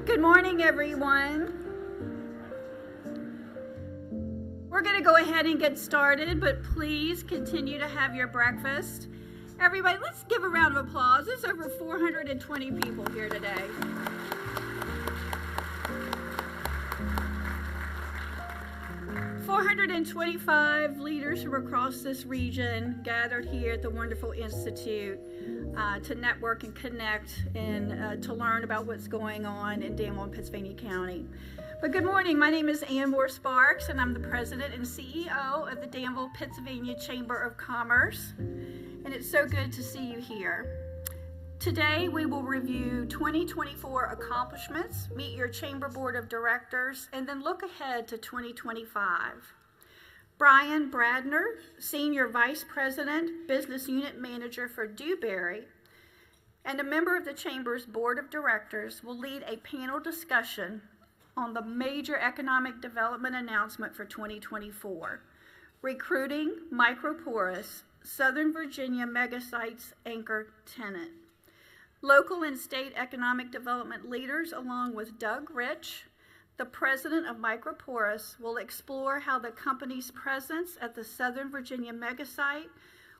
Good morning, everyone. We're going to go ahead and get started, but please continue to have your breakfast. Everybody, let's give a round of applause. There's over 420 people here today. "425 leaders from across this region gathered here at the wonderful Institute to network and connect and to learn about what's going on in Danville and Pittsylvania County. But good morning, my name is Ann Moore Sparks, and I'm the President and CEO of the Danville, Pennsylvania Chamber of Commerce, and it's so good to see you here. Today, we will review 2024 accomplishments, meet your Chamber Board of Directors, and then look ahead to 2025. Brian Bradner, Senior Vice President, Business Unit Manager for Dewberry, and a member of the Chamber's Board of Directors will lead a panel discussion on the major economic development announcement for 2024, Recruiting Microporous, Southern Virginia Megasites Anchor Tenant. Local and state economic development leaders, along with Doug Rich, the president of Microporous, will explore how the company's presence at the Southern Virginia megasite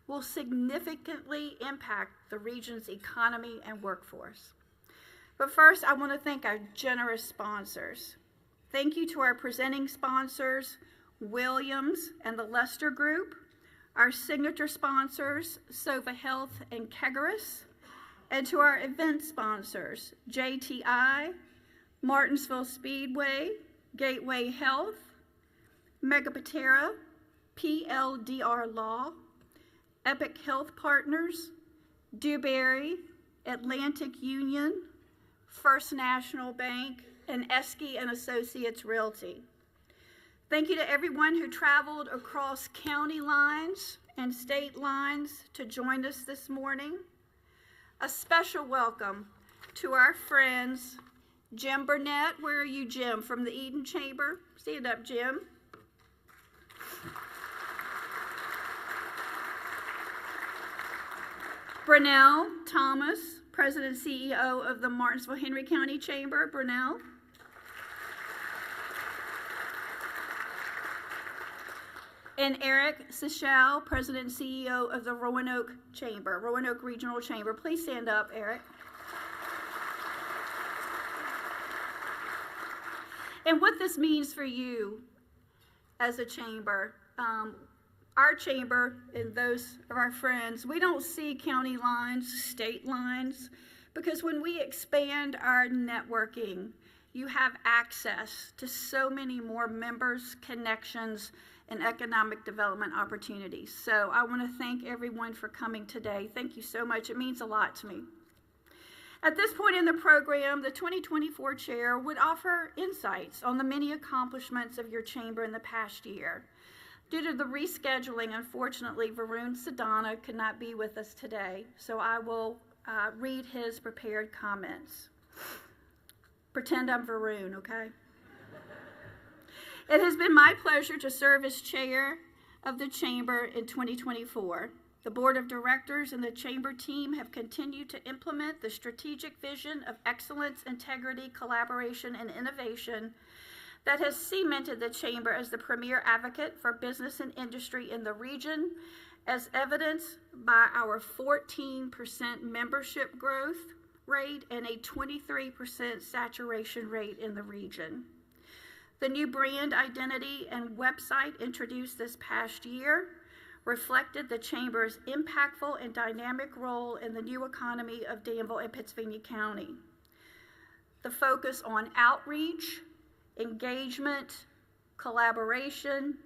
will significantly impact the region's economy and workforce. But first, I want to thank our generous sponsors. Thank you to our presenting sponsors, Williams and the Lester Group, our signature sponsors, Sova Health and Kegaris, and to our event sponsors, JTI, Martinsville Speedway, Gateway Health, Megapatera, PLDR Law, Epic Health Partners, Dewberry, Atlantic Union, First National Bank, and Esky and Associates Realty. Thank you to everyone who traveled across county lines and state lines to join us this morning. A special welcome to our friends, Jim Burnett. Where are you, Jim? From the Eden Chamber? Stand up, Jim. Brunell Thomas, President and CEO of the Martinsville Henry County Chamber. Brunell. And Eric Sichel, President and CEO of the Roanoke Chamber, Roanoke Regional Chamber. Please stand up, Eric. And what this means for you as a chamber, our chamber and those of our friends, we don't see county lines, state lines, because when we expand our networking, you have access to so many more members, connections, and economic development opportunities. So I want to thank everyone for coming today. Thank you so much. It means a lot to me. At this point in the program, the 2024 chair would offer insights on the many accomplishments of your chamber in the past year. Due to the rescheduling, unfortunately, Varun Sadana could not be with us today, so I will read his prepared comments. Pretend I'm Varun, okay? It has been my pleasure to serve as chair of the chamber in 2024. The board of directors and the chamber team have continued to implement the strategic vision of excellence, integrity, collaboration, and innovation that has cemented the chamber as the premier advocate for business and industry in the region, as evidenced by our 14% membership growth rate and a 23% saturation rate in the region. The new brand identity and website introduced this past year reflected the Chamber's impactful and dynamic role in the new economy of Danville and Pittsylvania County. The focus on outreach, engagement, collaboration,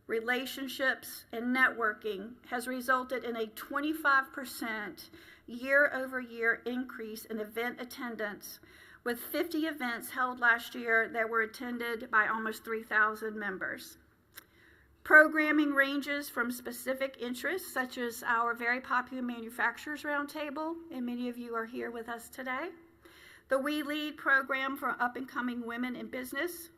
relationships, and networking has resulted in a 25% year-over-year increase in event attendance, with 50 events held last year that were attended by almost 3,000 members. Programming ranges from specific interests, such as our very popular Manufacturers Roundtable, and many of you are here with us today. The We Lead program for up-and-coming women in business.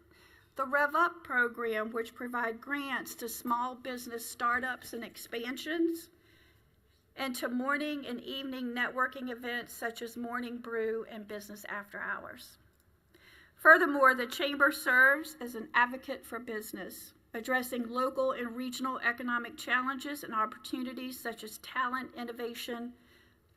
The Rev Up program, which provide grants to small business startups and expansions. And to morning and evening networking events such as Morning Brew and Business After Hours. Furthermore, the Chamber serves as an advocate for business, addressing local and regional economic challenges and opportunities such as talent, innovation,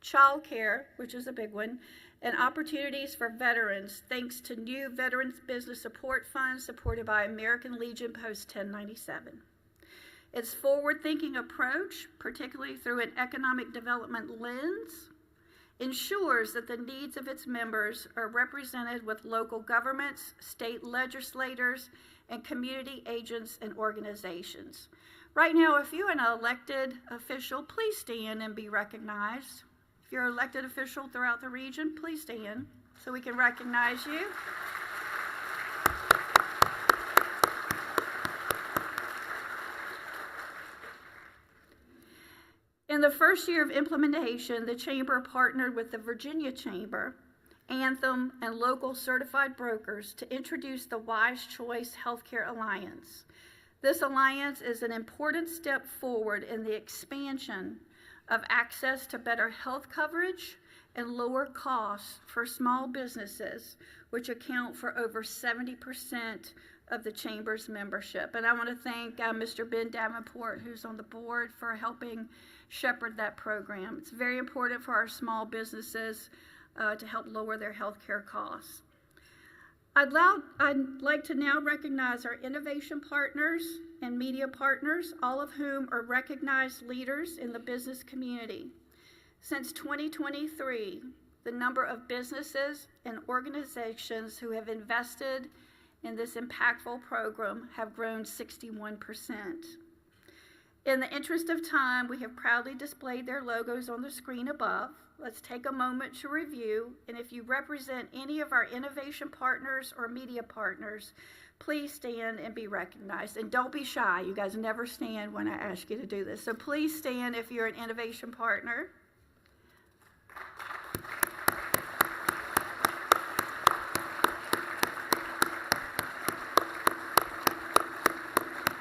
childcare, which is a big one, and opportunities for veterans, thanks to new Veterans Business Support Funds supported by American Legion Post 1097. Its forward-thinking approach, particularly through an economic development lens, ensures that the needs of its members are represented with local governments, state legislators, and community agents and organizations. Right now, if you're an elected official, please stand and be recognized. If you're an elected official throughout the region, please stand so we can recognize you. In the first year of implementation, the Chamber partnered with the Virginia Chamber, Anthem, and local certified brokers to introduce the Wise Choice Healthcare Alliance. This alliance is an important step forward in the expansion of access to better health coverage and lower costs for small businesses, which account for over 70% of the Chamber's membership. And I want to thank Mr. Ben Davenport, who's on the board, for helping shepherd that program. It's very important for our small businesses to help lower their health care costs. I'd like to now recognize our innovation partners and media partners, all of whom are recognized leaders in the business community. Since 2023, the number of businesses and organizations who have invested in this impactful program have grown 61%. In the interest of time, we have proudly displayed their logos on the screen above. Let's take a moment to review, and if you represent any of our innovation partners or media partners, please stand and be recognized. And don't be shy. You guys never stand when I ask you to do this. So please stand if you're an innovation partner.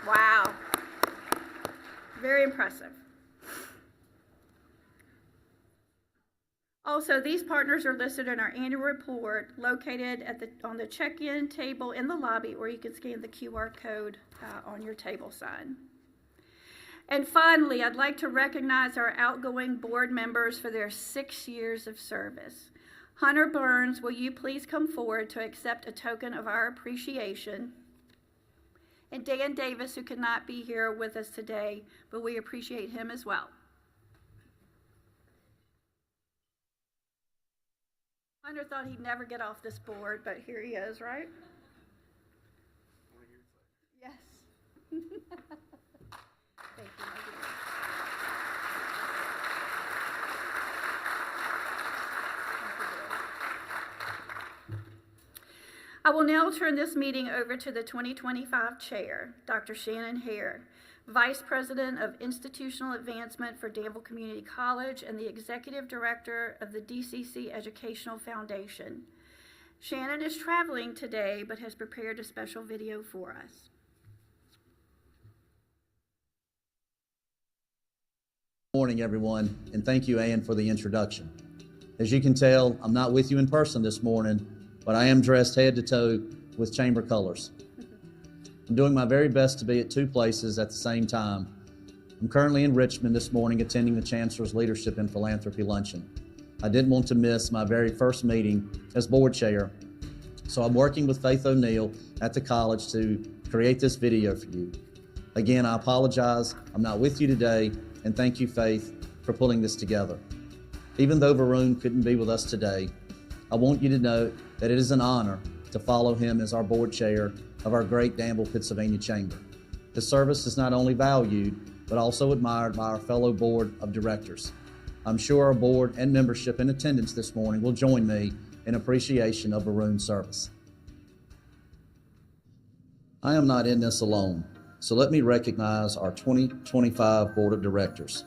Wow. Very impressive. Also, these partners are listed in our annual report located on the check-in table in the lobby, or you can scan the QR code on your table sign. And finally, I'd like to recognize our outgoing board members for their 6 years of service. Hunter Burns, will you please come forward to accept a token of our appreciation? And Dan Davis, who could not be here with us today, but we appreciate him as well. Hunter thought he'd never get off this board, but here he is, right? Yes. Thank you, my dear. I will now turn this meeting over to the 2025 chair, Dr. Shannon Hare, Vice President of Institutional Advancement for Danville Community College and the Executive Director of the DCC Educational Foundation. Shannon is traveling today, but has prepared a special video for us. Good morning, everyone, and thank you, Ann, for the introduction. As you can tell, I'm not with you in person this morning, but I am dressed head to toe with Chamber colors. I'm doing my very best to be at two places at the same time. I'm currently in Richmond this morning attending the Chancellor's Leadership in Philanthropy Luncheon. I didn't want to miss my very first meeting as board chair, so I'm working with Faith O'Neill at the college to create this video for you. Again, I apologize, I'm not with you today, and thank you, Faith, for pulling this together. Even though Varun couldn't be with us today, I want you to know that it is an honor to follow him as our board chair of our great Danville, Pennsylvania Chamber. His service is not only valued, but also admired by our fellow board of directors. I'm sure our board and membership in attendance this morning will join me in appreciation of Varun's service. I am not in this alone, so let me recognize our 2025 Board of Directors.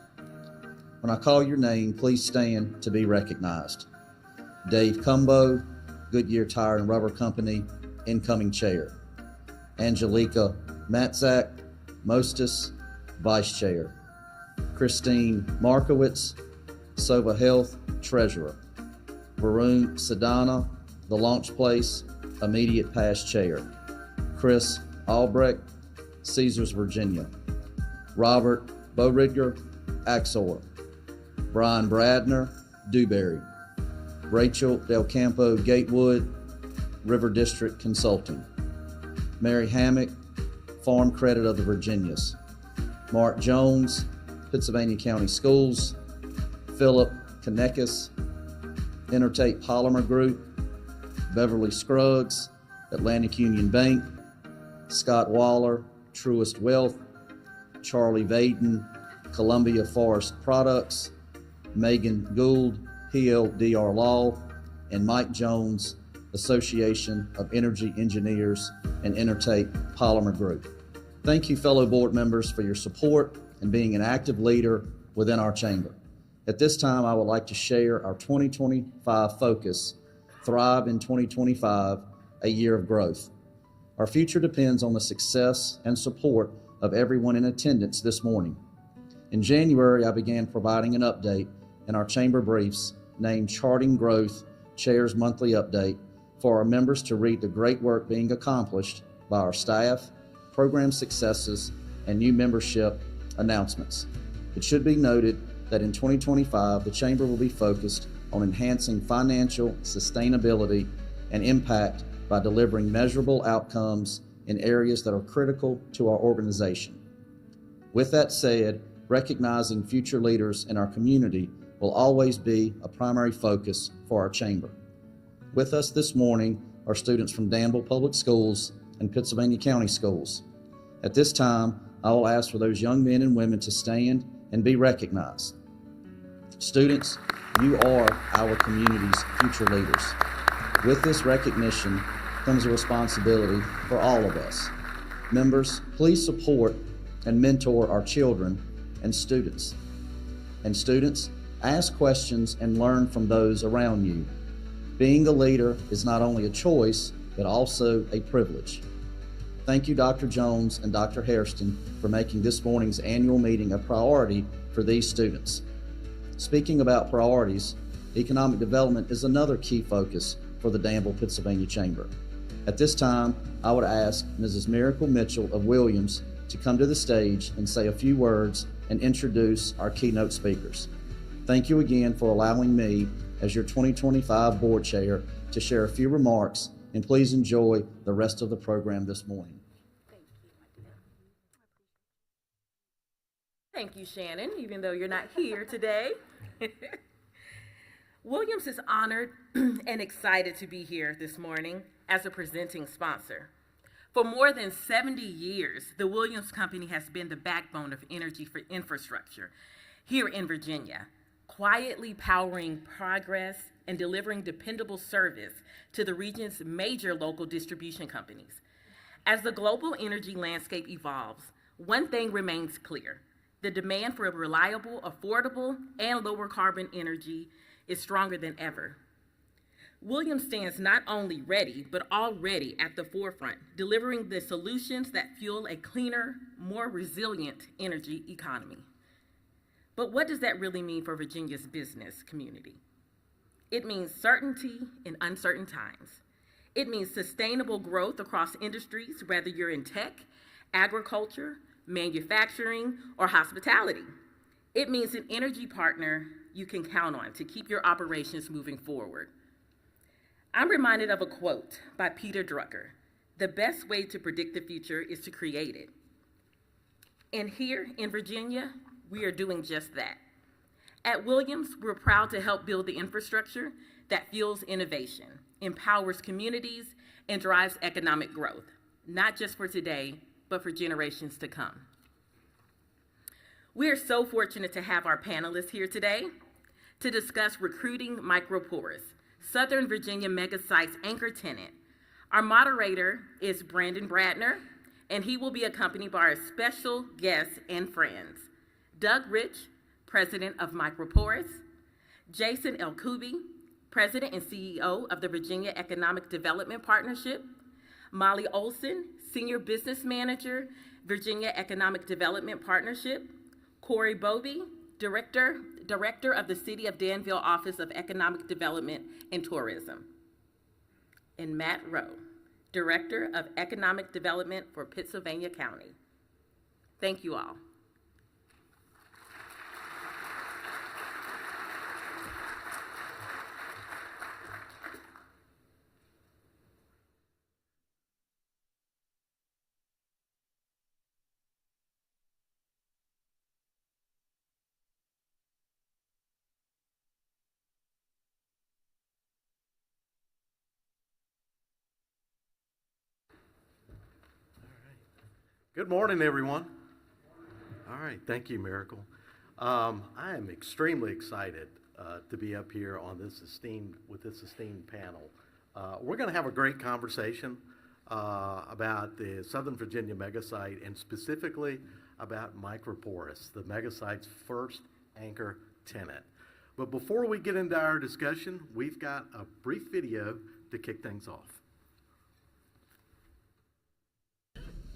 When I call your name, please stand to be recognized. Dave Cumbo, Goodyear Tire and Rubber Company, incoming chair. Angelica Matzak, Mostis, vice chair. Christine Markowitz, Sova Health, treasurer. Varun Sadana, The Launch Place, immediate past chair. Chris Albrecht, Caesars, Virginia. Robert Bowridger, Axor. Brian Bradner, Dewberry. Rachel Del Campo Gatewood, River District Consulting. Mary Hammock, Farm Credit of the Virginias. Mark Jones, Pittsylvania County Schools. Philip Konekis, Intertape Polymer Group. Beverly Scruggs, Atlantic Union Bank. Scott Waller, Truist Wealth. Charlie Vaden, Columbia Forest Products. Megan Gould, PLDR Law, and Mike Jones, Association of Energy Engineers and Intertape Polymer Group. Thank you, fellow board members, for your support and being an active leader within our chamber. At this time, I would like to share our 2025 focus, Thrive in 2025, a year of growth. Our future depends on the success and support of everyone in attendance this morning. In January, I began providing an update in our chamber briefs named Charting Growth Chair's Monthly Update for our members to read the great work being accomplished by our staff, program successes, and new membership announcements. It should be noted that in 2025, the chamber will be focused on enhancing financial sustainability and impact by delivering measurable outcomes in areas that are critical to our organization. With that said, recognizing future leaders in our community will always be a primary focus for our chamber. With us this morning are students from Danville Public Schools and Pittsylvania County Schools. At this time, I will ask for those young men and women to stand and be recognized. Students, you are our community's future leaders. With this recognition comes a responsibility for all of us. Members, please support and mentor our children and students. And students, ask questions and learn from those around you. Being a leader is not only a choice, but also a privilege. Thank you, Dr. Jones and Dr. Hairston, for making this morning's annual meeting a priority for these students. Speaking about priorities, economic development is another key focus for the Danville, Pennsylvania Chamber. At this time, I would ask Mrs. Miracle Mitchell of Williams to come to the stage and say a few words and introduce our keynote speakers. Thank you again for allowing me, as your 2025 board chair, to share a few remarks, and please enjoy the rest of the program this morning. Thank you, Shannon, even though you're not here today. Williams is honored and excited to be here this morning as a presenting sponsor. For more than 70 years, the Williams Company has been the backbone of energy for infrastructure here in Virginia, quietly powering progress and delivering dependable service to the region's major local distribution companies. As the global energy landscape evolves, one thing remains clear: the demand for reliable, affordable, and lower carbon energy is stronger than ever. Williams stands not only ready, but already at the forefront, delivering the solutions that fuel a cleaner, more resilient energy economy. But what does that really mean for Virginia's business community? It means certainty in uncertain times. It means sustainable growth across industries, whether you're in tech, agriculture, manufacturing, or hospitality. It means an energy partner you can count on to keep your operations moving forward. I'm reminded of a quote by Peter Drucker: "The best way to predict the future is to create it." And here in Virginia, we are doing just that. At Williams, we're proud to help build the infrastructure that fuels innovation, empowers communities, and drives economic growth, not just for today, but for generations to come. We are so fortunate to have our panelists here today to discuss recruiting Microporous, Southern Virginia mega site's anchor tenant. Our moderator is Brandon Bradner, and he will be accompanied by our special guests and friends: Doug Rich, President of Microporous; Jason Elkubi, President and CEO of the Virginia Economic Development Partnership; Molly Olson, Senior Business Manager, Virginia Economic Development Partnership; Corey Bobie, Director of the City of Danville Office of Economic Development and Tourism; and Matt Rowe, Director of Economic Development for Pittsylvania County. Thank you all. Good morning, everyone. All right, thank you, Miracle. I am extremely excited to be up here on this esteemed panel. We're going to have a great conversation about the Southern Virginia megasite and specifically about Microporous, the megasite's first anchor tenant. But before we get into our discussion, we've got a brief video to kick things off.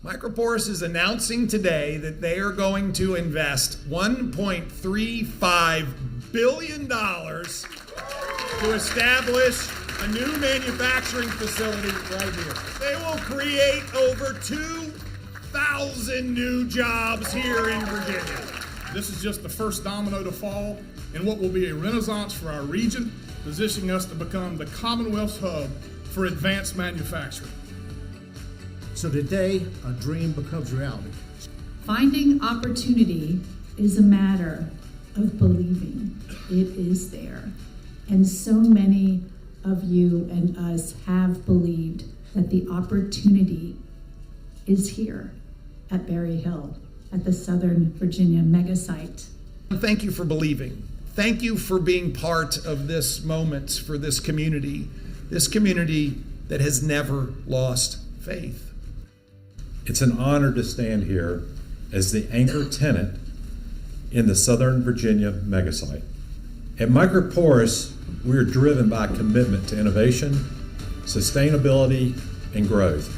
Microporous is announcing today that they are going to invest $1.35 billion to establish a new manufacturing facility right here. They will create over 2,000 new jobs here in Virginia. This is just the first domino to fall in what will be a renaissance for our region, positioning us to become the Commonwealth's hub for advanced manufacturing. So today, a dream becomes reality. Finding opportunity is a matter of believing it is there. And so many of you and us have believed that the opportunity is here at Berry Hill, at the Southern Virginia megasite. Thank you for believing. Thank you for being part of this moment for this community that has never lost faith. It's an honor to stand here as the anchor tenant in the Southern Virginia megasite. At Microporous, we are driven by a commitment to innovation, sustainability, and growth.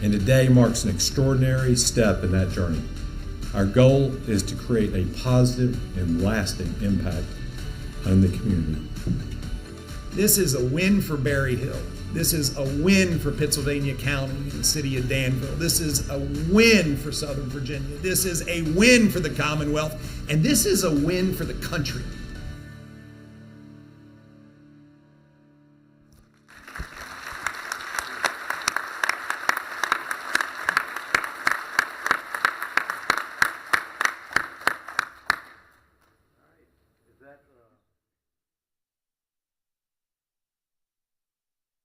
And today marks an extraordinary step in that journey. Our goal is to create a positive and lasting impact on the community. This is a win for Berry Hill. This is a win for Pittsylvania County and the city of Danville. This is a win for Southern Virginia. This is a win for the Commonwealth. And this is a win for the country.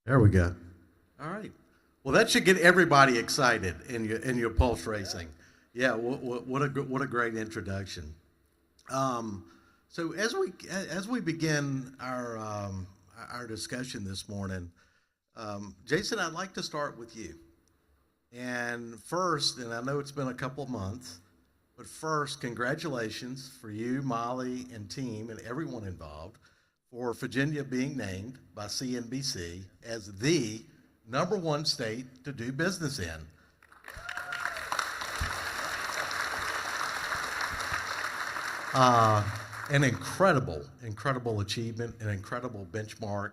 There we go. All right. Well, that should get everybody excited in your pulse racing. Yeah. What a great introduction. So as we begin our discussion this morning, Jason, I'd like to start with you. And first, and I know it's been a couple months, but first, congratulations for you, Molly, and team, and everyone involved, for Virginia being named by CNBC as the #1 state to do business in. An incredible achievement, an incredible benchmark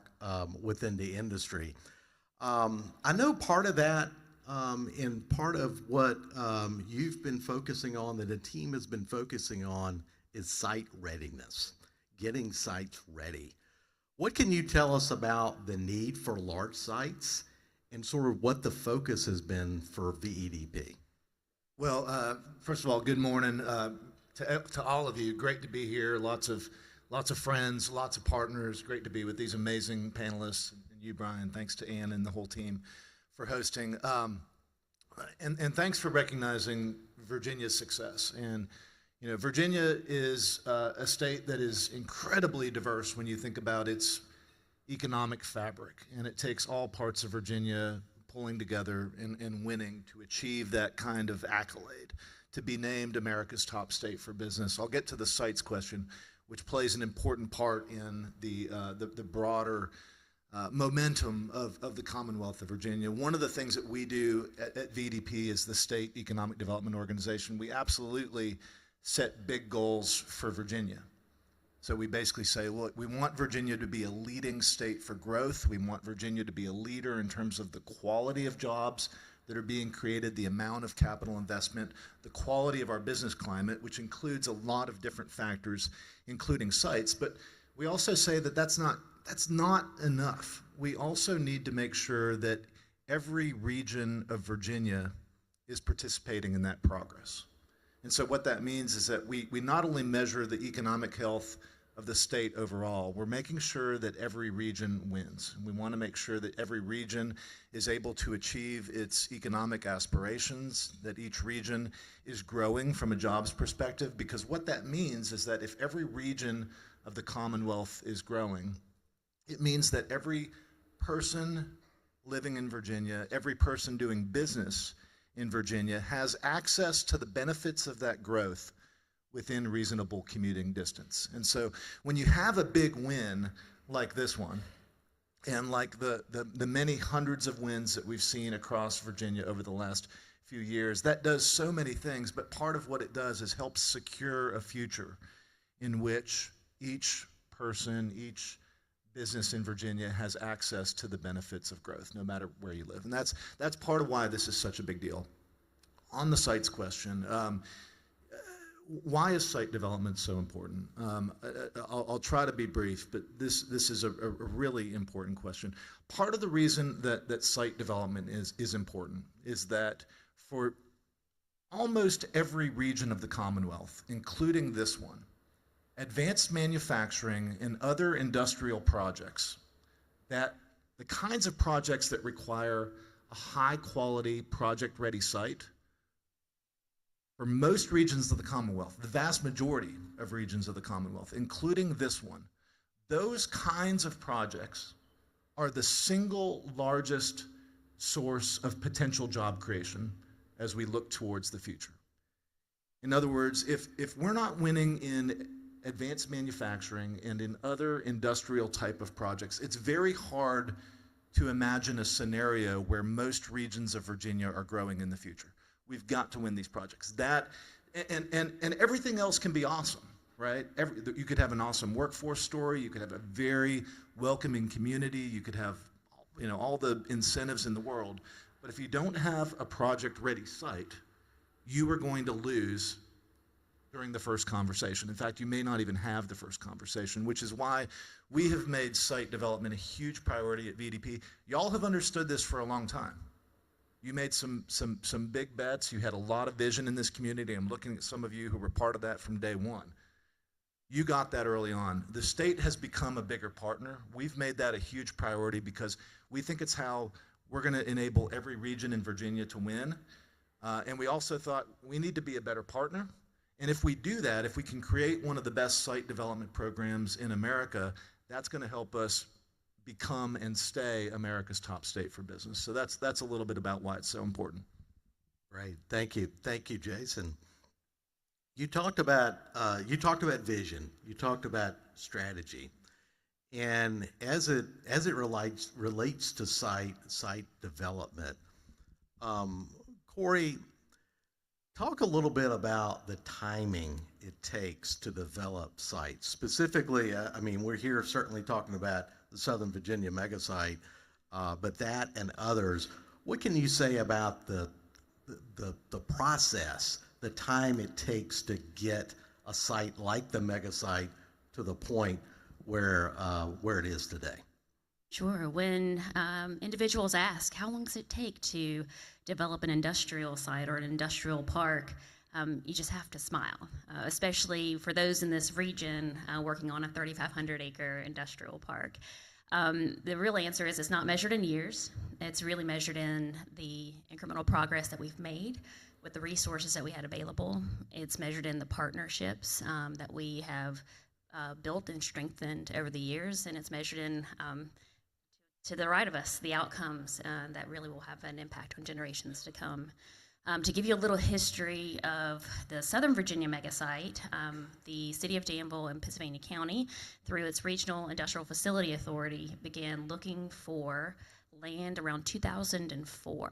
within the industry. I know part of that and part of what you've been focusing on, that the team has been focusing on, is site readiness. Getting sites ready. What can you tell us about the need for large sites and sort of what the focus has been for VEDP? Well, first of all, good morning to all of you. Great to be here. Lots of friends, lots of partners. Great to be with these amazing panelists. And you, Brian. Thanks to Ann and the whole team for hosting. And thanks for recognizing Virginia's success. And you know, Virginia is a state that is incredibly diverse when you think about its economic fabric, and it takes all parts of Virginia pulling together and winning to achieve that kind of accolade, to be named America's top state for business. I'll get to the sites question, which plays an important part in the broader momentum of the Commonwealth of Virginia. One of the things that we do at VDP is the State Economic Development Organization. We absolutely set big goals for Virginia. So we basically say, look, we want Virginia to be a leading state for growth. We want Virginia to be a leader in terms of the quality of jobs that are being created, the amount of capital investment, the quality of our business climate, which includes a lot of different factors, including sites. But we also say that that's not enough. We also need to make sure that every region of Virginia is participating in that progress. And so what that means is that we not only measure the economic health of the state overall, we're making sure that every region wins. We want to make sure that every region is able to achieve its economic aspirations, that each region is growing from a jobs perspective, because what that means is that if every region of the Commonwealth is growing, it means that every person living in Virginia, every person doing business in Virginia has access to the benefits of that growth within reasonable commuting distance. And so when you have a big win like this one, and like the many hundreds of wins that we've seen across Virginia over the last few years, that does so many things, but part of what it does is help secure a future in which each person, each business in Virginia has access to the benefits of growth, no matter where you live. And that's part of why this is such a big deal. On the sites question, why is site development so important? I'll try to be brief, but this is a really important question. Part of the reason that site development is important is that for almost every region of the Commonwealth, including this one, advanced manufacturing and other industrial projects, that the kinds of projects that require a high quality project ready site, for most regions of the Commonwealth, the vast majority of regions of the Commonwealth, including this one, those kinds of projects are the single largest source of potential job creation as we look towards the future. In other words, if we're not winning in advanced manufacturing and in other industrial type of projects, it's very hard to imagine a scenario where most regions of Virginia are growing in the future. We've got to win these projects. That and everything else can be awesome, right? You could have an awesome workforce story. You could have a very welcoming community. You could have, all the incentives in the world. But if you don't have a project-ready site, you are going to lose during the first conversation. In fact, you may not even have the first conversation, which is why we have made site development a huge priority at VDP. Y'all have understood this for a long time. You made some big bets. You had a lot of vision in this community. I'm looking at some of you who were part of that from day one. You got that early on. The state has become a bigger partner. We've made that a huge priority because we think it's how we're going to enable every region in Virginia to win. And we also thought we need to be a better partner. And if we do that, if we can create one of the best site development programs in America, that's going to help us become and stay America's top state for business. So that's a little bit about why it's so important. Right. Thank you, Jason. You talked about vision. You talked about strategy, and as it relates to site development, Corey, talk a little bit about the timing it takes to develop sites. Specifically, we're here certainly talking about the Southern Virginia mega site, but that and others. What can you say about the process, the time it takes to get a site like the mega site to the point where it is today? Sure. When individuals ask, how long does it take to develop an industrial site or an industrial park, you just have to smile, especially for those in this region working on a 3,500 acre industrial park. The real answer is it's not measured in years. It's really measured in the incremental progress that we've made with the resources that we had available. It's measured in the partnerships that we have built and strengthened over the years, and it's measured in to the right of us, the outcomes that really will have an impact on generations to come. To give you a little history of the Southern Virginia mega site, the City of Danville and Pennsylvania County, through its Regional Industrial Facility Authority, began looking for land around 2004.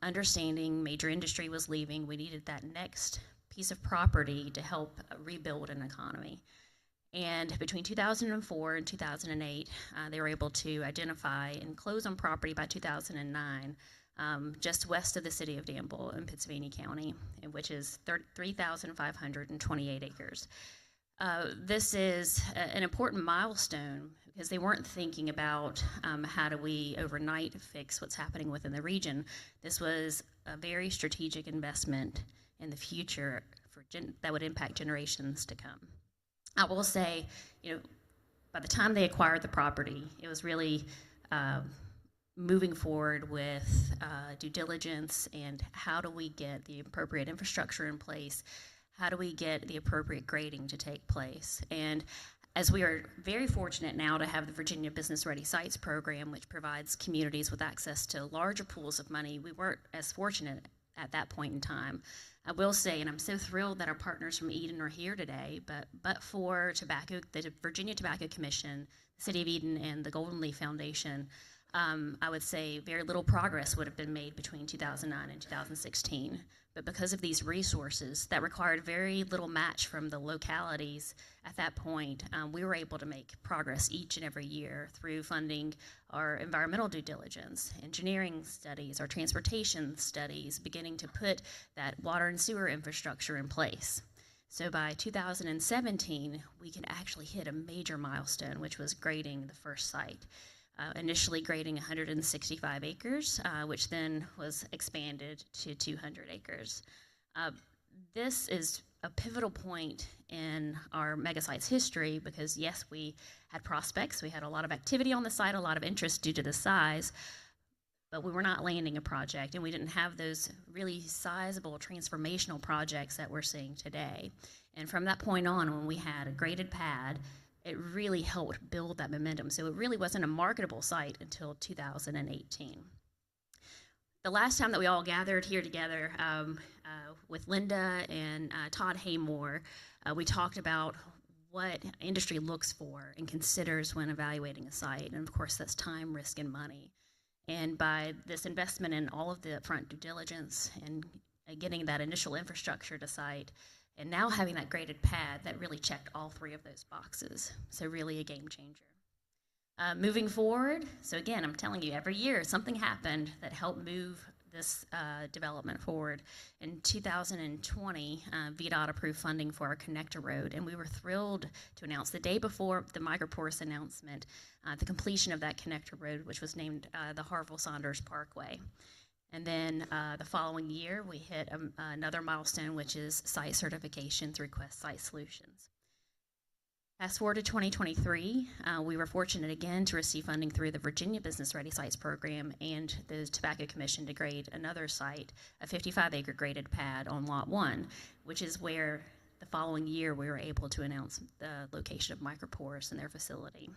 Understanding major industry was leaving, we needed that next piece of property to help rebuild an economy. And between 2004 and 2008, they were able to identify and close on property by 2009, just west of the city of Danville in Pittsylvania County, which is 3,528 acres. This is an important milestone because they weren't thinking about how do we overnight fix what's happening within the region. This was a very strategic investment in the future that would impact generations to come. I will say, by the time they acquired the property, it was really moving forward with due diligence and how do we get the appropriate infrastructure in place. How do we get the appropriate grading to take place? And as we are very fortunate now to have the Virginia Business Ready Sites program, which provides communities with access to larger pools of money, we weren't as fortunate at that point in time. I will say, and I'm so thrilled that our partners from Eden are here today, but for the Virginia Tobacco Commission, the City of Eden, and the Golden Leaf Foundation, I would say very little progress would have been made between 2009 and 2016. But because of these resources that required very little match from the localities at that point, we were able to make progress each and every year through funding our environmental due diligence, engineering studies, our transportation studies, beginning to put that water and sewer infrastructure in place. So by 2017, we could actually hit a major milestone, which was grading the first site. Initially grading 165 acres, which then was expanded to 200 acres. This is a pivotal point in our mega sites history because yes, we had prospects, we had a lot of activity on the site, a lot of interest due to the size, but we were not landing a project and we didn't have those really sizable transformational projects that we're seeing today. And from that point on, when we had a graded pad, it really helped build that momentum. So it really wasn't a marketable site until 2018. The last time that we all gathered here together with Linda and Todd Haymore, we talked about what industry looks for and considers when evaluating a site. And of course, that's time, risk, and money. And by this investment in all of the upfront due diligence and getting that initial infrastructure to site, and now having that graded pad, that really checked all three of those boxes. So really a game changer. Moving forward, so again, I'm telling you, every year something happened that helped move this development forward. In 2020, VDOT approved funding for our connector road, and we were thrilled to announce the day before the Microporous announcement, the completion of that connector road, which was named the Harville-Saunders Parkway. And then the following year, we hit another milestone, which is site certification through Quest Site Solutions. Fast forward to 2023, we were fortunate again to receive funding through the Virginia Business Ready Sites program and the Tobacco Commission to grade another site, a 55-acre graded pad on Lot 1, which is where the following year we were able to announce the location of Microporous and their facility.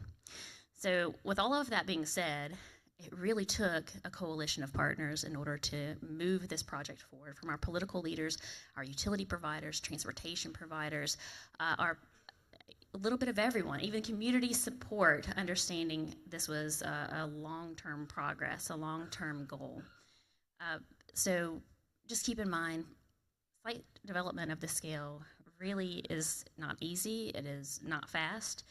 So with all of that being said, it really took a coalition of partners in order to move this project forward, from our political leaders, our utility providers, transportation providers, a little bit of everyone, even community support, understanding this was a long-term progress, a long-term goal. So just keep in mind, site development of this scale really is not easy, it is not fast,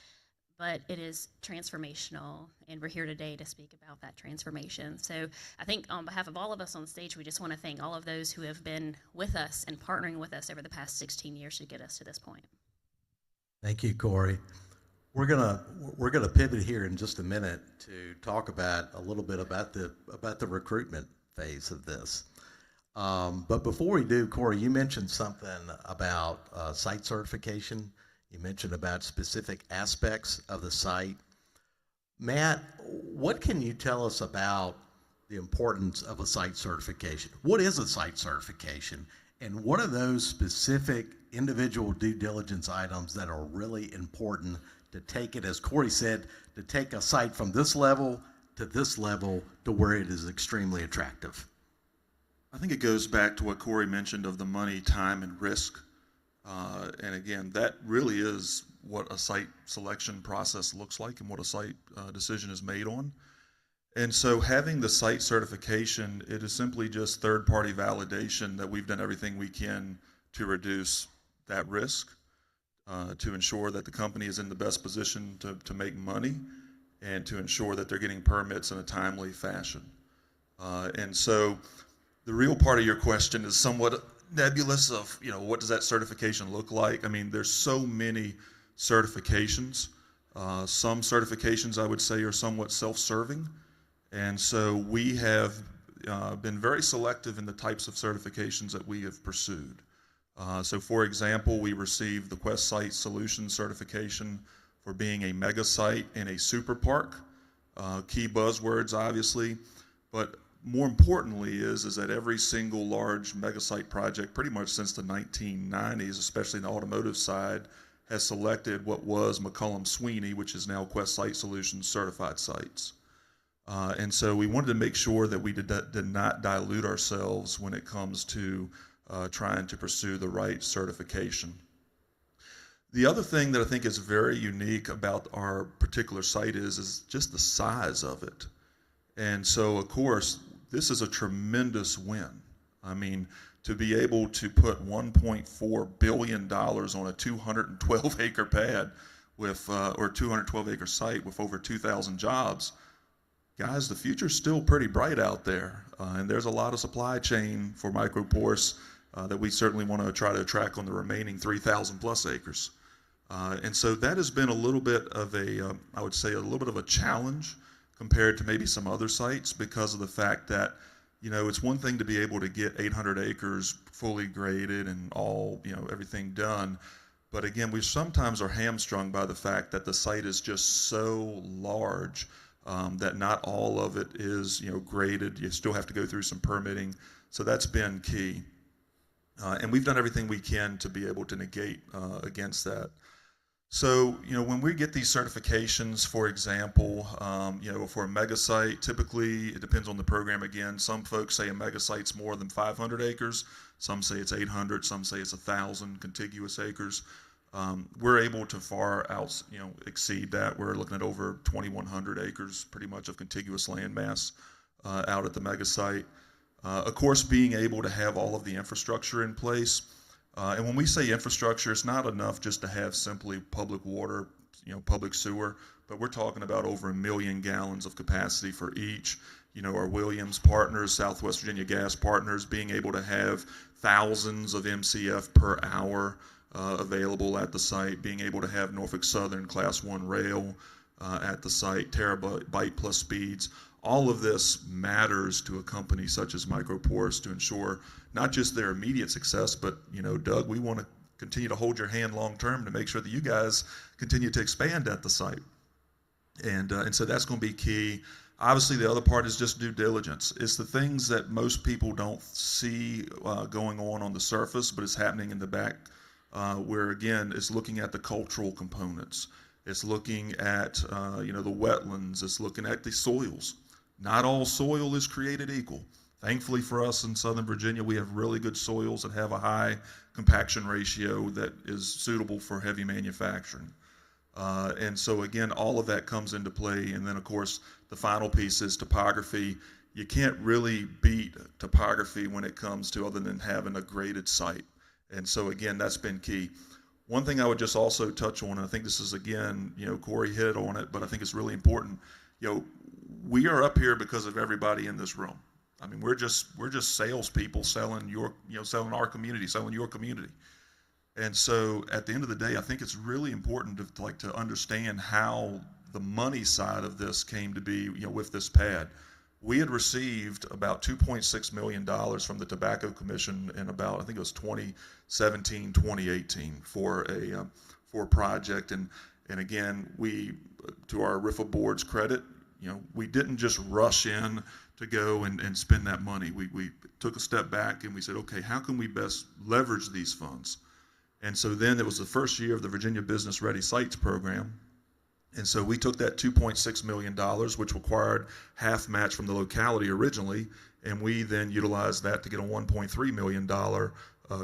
but it is transformational, and we're here today to speak about that transformation. So I think on behalf of all of us on stage, we just want to thank all of those who have been with us and partnering with us over the past 16 years to get us to this point. Thank you, Corey. We're gonna pivot here in just a minute to talk about a little bit about the recruitment phase of this. But before we do, Corey, you mentioned something about site certification. You mentioned about specific aspects of the site. Matt, what can you tell us about the importance of a site certification? What is a site certification? And what are those specific individual due diligence items that are really important to take it, as Corey said, to take a site from this level to where it is extremely attractive? I think it goes back to what Corey mentioned of the money, time, and risk. And again, that really is what a site selection process looks like and what a site decision is made on. And so having the site certification, it is simply just third-party validation that we've done everything we can to reduce that risk, to ensure that the company is in the best position to make money and to ensure that they're getting permits in a timely fashion. And so the real part of your question is somewhat nebulous of, what does that certification look like? I mean, there's so many certifications. Some certifications, I would say, are somewhat self-serving. And so we have been very selective in the types of certifications that we have pursued. So for example, we received the Quest Site Solutions certification for being a mega site and a super park. Key buzzwords, obviously, but more importantly is that every single large mega site project, pretty much since the 1990s, especially in the automotive side, has selected what was McCollum Sweeney, which is now Quest Site Solutions certified sites. And so we wanted to make sure that we did not dilute ourselves when it comes to trying to pursue the right certification. The other thing that I think is very unique about our particular site is just the size of it. And so, of course, this is a tremendous win. I mean, to be able to put $1.4 billion on a 212-acre pad with, or 212-acre site with over 2,000 jobs, guys, the future's still pretty bright out there. And there's a lot of supply chain for Microporous that we certainly want to try to attract on the remaining 3,000 plus acres. And so that has been a little bit of a, I would say, a little bit of a challenge compared to maybe some other sites because of the fact that, it's one thing to be able to get 800 acres fully graded and all, everything done. But again, we sometimes are hamstrung by the fact that the site is just so large that not all of it is, graded. You still have to go through some permitting. So that's been key. And we've done everything we can to be able to negate against that. So, when we get these certifications, for example, for a mega site, typically it depends on the program again. Some folks say a mega site's more than 500 acres. Some say it's 800. Some say it's 1,000 contiguous acres. We're able to far out, exceed that. We're looking at over 2,100 acres, pretty much of contiguous land mass out at the mega site. Of course, being able to have all of the infrastructure in place. And when we say infrastructure, it's not enough just to have simply public water, public sewer, but we're talking about over 1 million gallons of capacity for each. Our Williams partners, Southwest Virginia Gas partners, being able to have thousands of MCF per hour available at the site, being able to have Norfolk Southern Class 1 rail at the site, terabyte plus speeds. All of this matters to a company such as Microporous to ensure not just their immediate success, but, Doug, we want to continue to hold your hand long term to make sure that you guys continue to expand at the site. And so that's going to be key. Obviously, the other part is just due diligence. It's the things that most people don't see going on the surface, but it's happening in the back, where, again, it's looking at the cultural components. It's looking at, the wetlands. It's looking at the soils. Not all soil is created equal. Thankfully for us in Southern Virginia, we have really good soils that have a high compaction ratio that is suitable for heavy manufacturing. And so again, all of that comes into play. And then of course, the final piece is topography. You can't really beat topography when it comes to other than having a graded site. And so again, that's been key. One thing I would just also touch on, and I think this is again, Corey hit on it, but I think it's really important. We are up here because of everybody in this room. I mean, we're just salespeople selling selling our community, selling your community. And so at the end of the day, I think it's really important to understand how the money side of this came to be, with this pad. We had received about $2.6 million from the Tobacco Commission in about, I think it was 2017, 2018 for a project. And again, we, to our RIFA board's credit, we didn't just rush in to go and spend that money. We took a step back and we said, okay, how can we best leverage these funds? And so then it was the first year of the Virginia Business Ready Sites program. And so we took that $2.6 million, which required half match from the locality originally, and we then utilized that to get a $1.3 million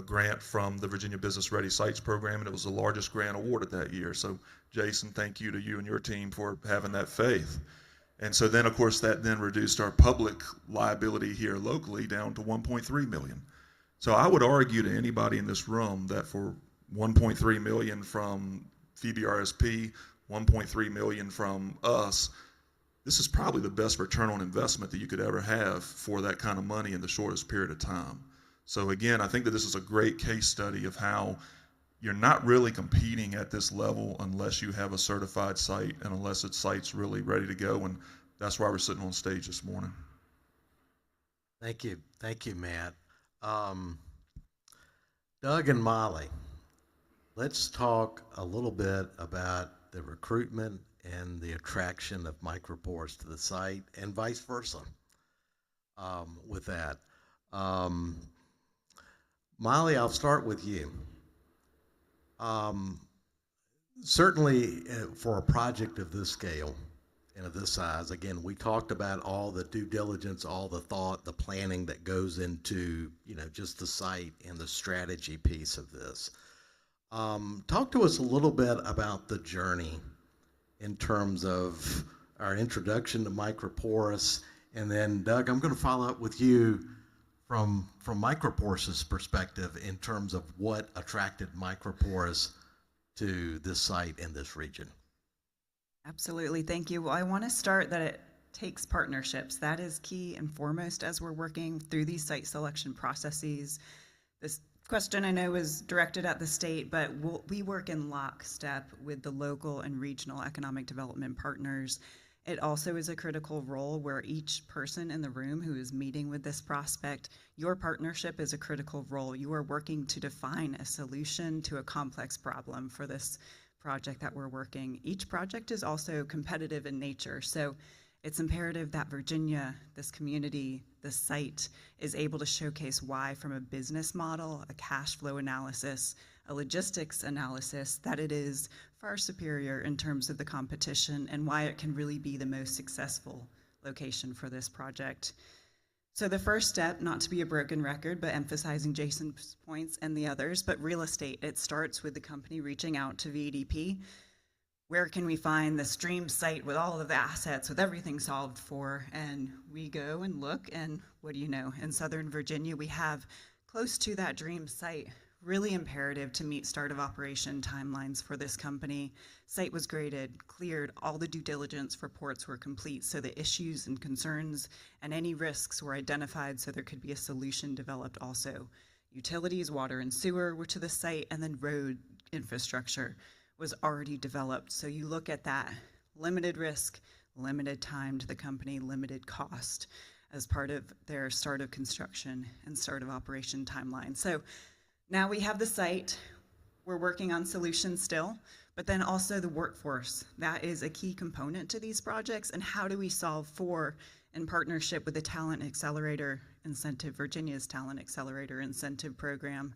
grant from the Virginia Business Ready Sites program, and it was the largest grant awarded that year. So Jason, thank you to you and your team for having that faith. And so then, of course, that then reduced our public liability here locally down to $1.3 million. So I would argue to anybody in this room that for 1.3 million from Phoebe RSP, 1.3 million from us. This is probably the best return on investment that you could ever have for that kind of money in the shortest period of time. So again, I think that this is a great case study of how you're not really competing at this level unless you have a certified site and unless its site's really ready to go, and that's why we're sitting on stage this morning. Thank you, Matt. Doug and Molly, let's talk a little bit about the recruitment and the attraction of Microporous to the site and vice versa with that. Molly, I'll start with you. Certainly for a project of this scale and of this size, again, we talked about all the due diligence, all the thought, the planning that goes into, just the site and the strategy piece of this. Talk to us a little bit about the journey in terms of our introduction to Microporous, and then Doug, I'm going to follow up with you from Microporous' perspective in terms of what attracted Microporous to this site in this region. Absolutely, thank you. Well, I want to start that it takes partnerships. That is key and foremost as we're working through these site selection processes. This question I know is directed at the state, but we work in lockstep with the local and regional economic development partners. It also is a critical role where each person in the room who is meeting with this prospect, your partnership is a critical role. You are working to define a solution to a complex problem for this project that we're working. Each project is also competitive in nature, so it's imperative that Virginia, this community, this site, is able to showcase why from a business model, a cash flow analysis, a logistics analysis, that it is far superior in terms of the competition and why it can really be the most successful location for this project. So the first step, not to be a broken record, but emphasizing Jason's points and the others, but real estate, it starts with the company reaching out to VDP. Where can we find this dream site with all of the assets, with everything solved for? And we go and look, and what do you know? In Southern Virginia, we have close to that dream site. Really imperative to meet start of operation timelines for this company. Site was graded, cleared, all the due diligence reports were complete, so the issues and concerns and any risks were identified so there could be a solution developed also. Utilities, water and sewer were to the site, and then road infrastructure was already developed. So you look at that limited risk, limited time to the company, limited cost as part of their start of construction and start of operation timeline. So now we have the site, we're working on solutions still, but then also the workforce. That is a key component to these projects, and how do we solve for, in partnership with the Talent Accelerator Incentive, Virginia's Talent Accelerator Incentive Program,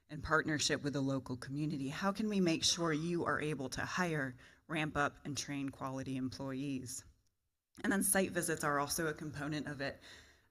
in partnership with the local community, how can we make sure you are able to hire, ramp up, and train quality employees? And then site visits are also a component of it.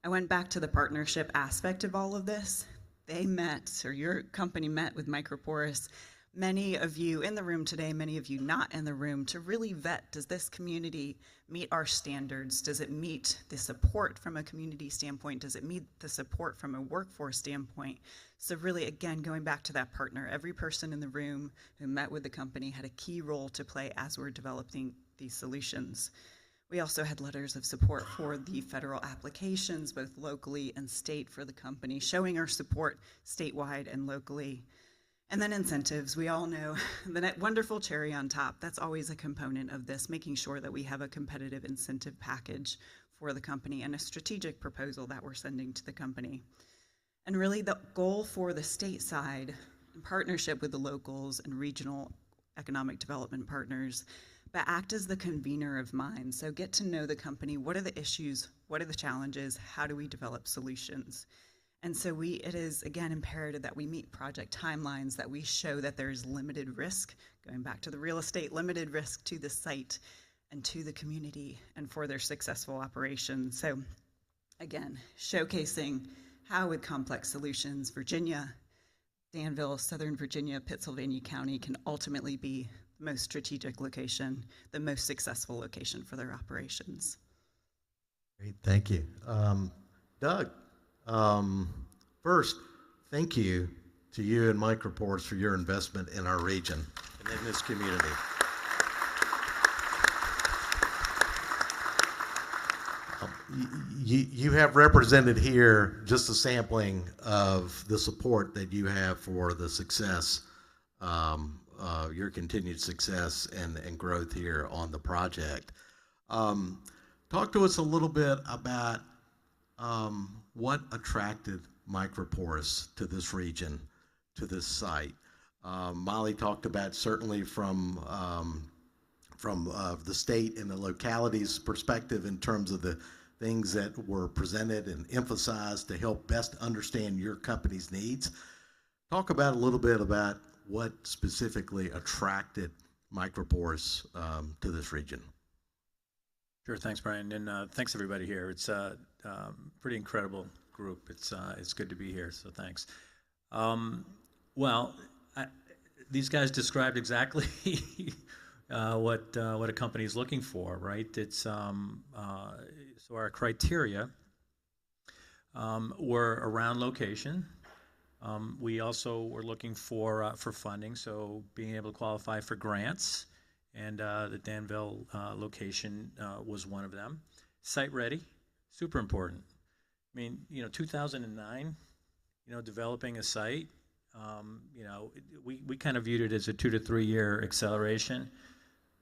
I went back to the partnership aspect of all of this. They met, or your company met with Microporous, many of you in the room today, many of you not in the room, to really vet, does this community meet our standards? Does it meet the support from a community standpoint? Does it meet the support from a workforce standpoint? So really, again, going back to that partner, every person in the room who met with the company had a key role to play as we're developing these solutions. We also had letters of support for the federal applications, both locally and state, for the company, showing our support statewide and locally. And then incentives. We all know the wonderful cherry on top. That's always a component of this, making sure that we have a competitive incentive package for the company and a strategic proposal that we're sending to the company. And really the goal for the state side, in partnership with the locals and regional economic development partners, but act as the convener of minds. So get to know the company. What are the issues? What are the challenges? How do we develop solutions? And so it is, again, imperative that we meet project timelines, that we show that there's limited risk, going back to the real estate, limited risk to the site and to the community and for their successful operation. So again, showcasing how with complex solutions, Virginia, Danville, Southern Virginia, Pittsylvania County can ultimately be the most strategic location, the most successful location for their operations. Great, thank you. Doug, first, thank you to you and Microporous for your investment in our region and in this community. You have represented here just a sampling of the support that you have for the success, your continued success and growth here on the project. Talk to us a little bit about what attracted Microporous to this region, to this site. Molly talked about certainly from the state and the locality's perspective in terms of the things that were presented and emphasized to help best understand your company's needs. Talk about a little bit about what specifically attracted Microporous to this region. Sure, thanks, Brian, and thanks everybody here. It's a pretty incredible group. It's good to be here, so thanks. These guys described exactly what a company is looking for, right? It's so our criteria were around location. We also were looking for funding, so being able to qualify for grants, and the Danville location was one of them. Site ready, super important. I mean, 2009, developing a site, we kind of viewed it as a 2 to 3 year acceleration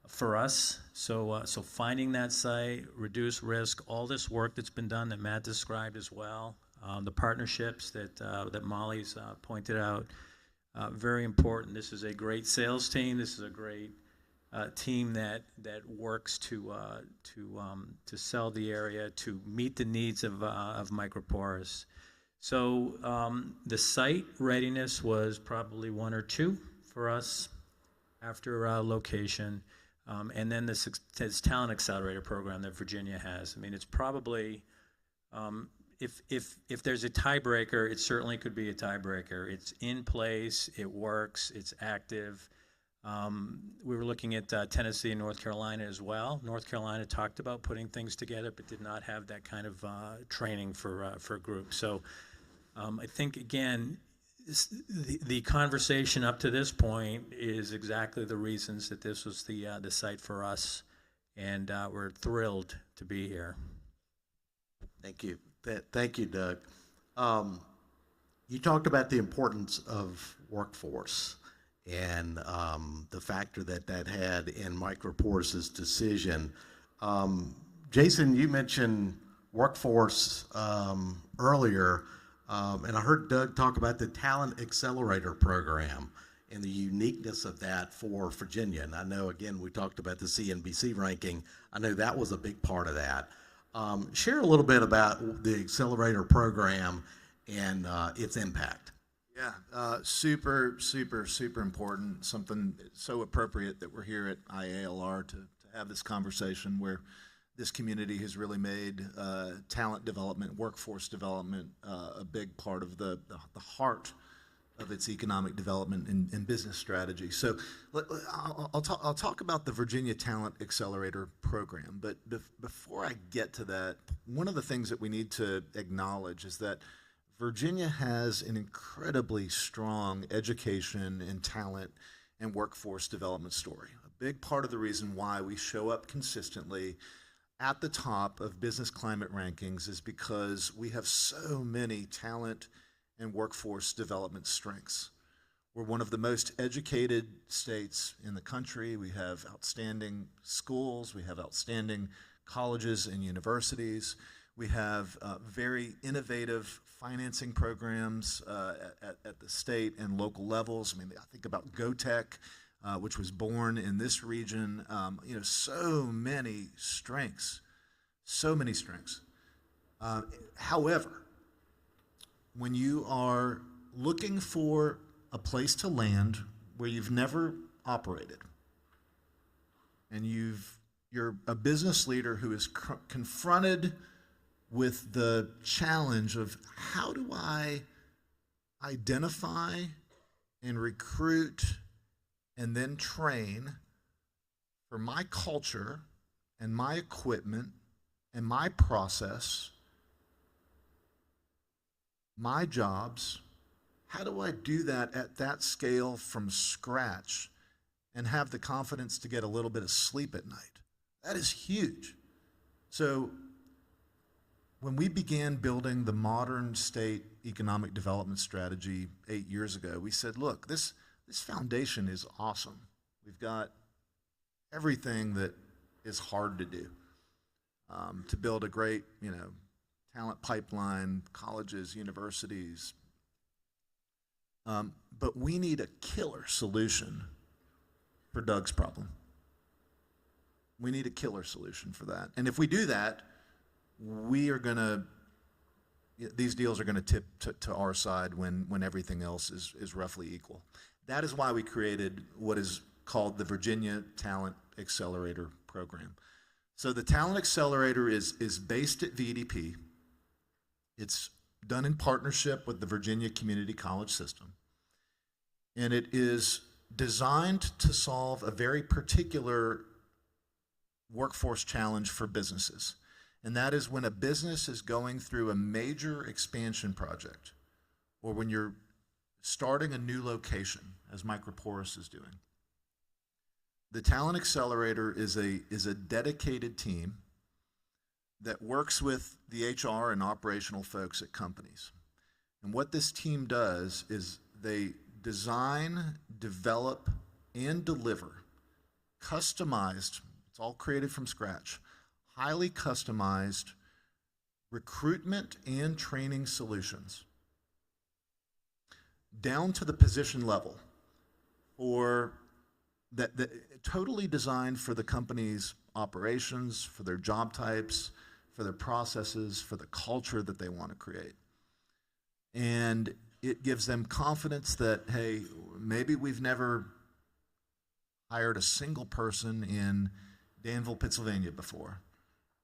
for us. So finding that site, reduce risk, all this work that's been done that Matt described as well, the partnerships that Molly's pointed out, very important. This is a great sales team. This is a great team that works to sell the area, to meet the needs of Microporous. So the site readiness was probably 1 or 2 for us after location. And then this talent accelerator program that Virginia has. I mean, it's probably, if there's a tiebreaker, it certainly could be a tiebreaker. It's in place, it works, it's active. We were looking at Tennessee and North Carolina as well. North Carolina talked about putting things together, but did not have that kind of training for a group. So I think, again, the conversation up to this point is exactly the reasons that this was the site for us, and we're thrilled to be here. Thank you. Thank you, Doug. You talked about the importance of workforce and the factor that had in Microporous' decision. Jason, you mentioned workforce earlier. And I heard Doug talk about the Talent Accelerator Program and the uniqueness of that for Virginia. And I know, again, we talked about the CNBC ranking. I know that was a big part of that. Share a little bit about the Accelerator Program and its impact. Yeah, super important. Something so appropriate that we're here at IALR to have this conversation where this community has really made talent development, workforce development a big part of the heart of its economic development and business strategy. So I'll talk about the Virginia Talent Accelerator Program. But before I get to that, one of the things that we need to acknowledge is that Virginia has an incredibly strong education and talent and workforce development story. A big part of the reason why we show up consistently at the top of business climate rankings is because we have so many talent and workforce development strengths. We're one of the most educated states in the country. We have outstanding schools. We have outstanding colleges and universities. We have very innovative financing programs at the state and local levels. I mean, I think about GoTech, which was born in this region. So many strengths, however, when you are looking for a place to land where you've never operated, and you're a business leader who is confronted with the challenge of how do I identify and recruit and then train for my culture and my equipment and my process, my jobs, how do I do that at that scale from scratch and have the confidence to get a little bit of sleep at night? That is huge. So when we began building the modern state economic development strategy 8 years ago, we said, look, this foundation is awesome. We've got everything that is hard to do to build a great, talent pipeline, colleges, universities. But we need a killer solution for Doug's problem. We need a killer solution for that. And if we do that, these deals are going to tip to our side when everything else is roughly equal. That is why we created what is called the Virginia Talent Accelerator Program. So the Talent Accelerator is based at VDP. It's done in partnership with the Virginia Community College System. And it is designed to solve a very particular workforce challenge for businesses. And that is when a business is going through a major expansion project, or when you're starting a new location, as Microporous is doing. The Talent Accelerator is a dedicated team that works with the HR and operational folks at companies. And what this team does is they design, develop, and deliver customized, it's all created from scratch, highly customized recruitment and training solutions down to the position level, or that totally designed for the company's operations, for their job types, for their processes, for the culture that they want to create. And it gives them confidence that, hey, maybe we've never hired a single person in Danville, Pennsylvania before,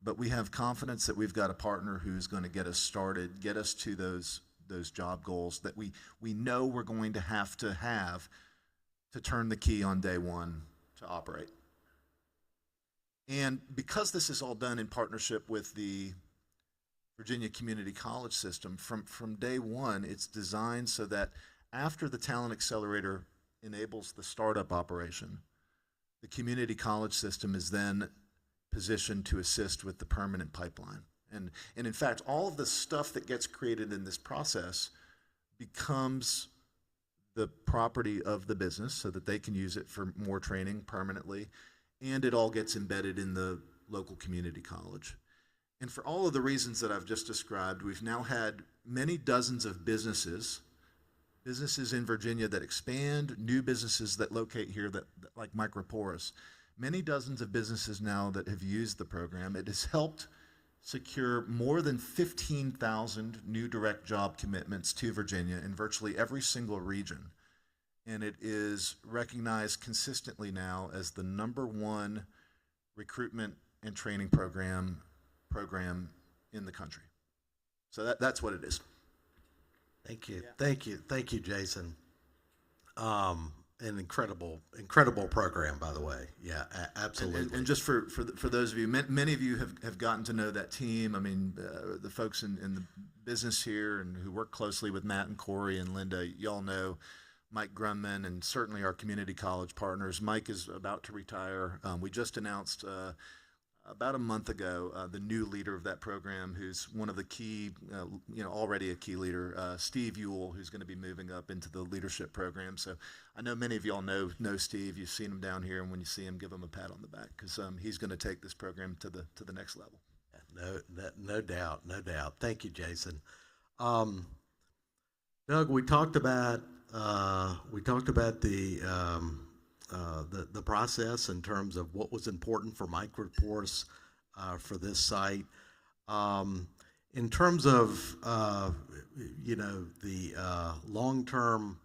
but we have confidence that we've got a partner who's going to get us started, get us to those job goals that we know we're going to have to turn the key on day one to operate. And because this is all done in partnership with the Virginia Community College System, from day one, it's designed so that after the Talent Accelerator enables the startup operation, the community college system is then positioned to assist with the permanent pipeline. And in fact, all of the stuff that gets created in this process becomes the property of the business so that they can use it for more training permanently, and it all gets embedded in the local community college. And for all of the reasons that I've just described, we've now had many dozens of businesses in Virginia that expand, new businesses that locate here that like Microporous, many dozens of businesses now that have used the program. It has helped secure more than 15,000 new direct job commitments to Virginia in virtually every single region. And it is recognized consistently now as the #1 recruitment and training program in the country. So that's what it is. Thank you. Yeah. Thank you, Jason. An incredible program, by the way. Yeah, absolutely. And just for those of you, many of you have gotten to know that team. I mean, the folks in the business here and who work closely with Matt and Corey and Linda, y'all know Mike Grumman, and certainly our community college partners. Mike is about to retire. We just announced about a month ago the new leader of that program, who's one of the key, already a key leader, Steve Ewell, who's going to be moving up into the leadership program. So I know many of y'all know Steve. You've seen him down here, and when you see him, give him a pat on the back, because he's going to take this program to the next level. No doubt. Thank you, Jason. Doug, we talked about the process in terms of what was important for Microporous for this site. In terms of the long-term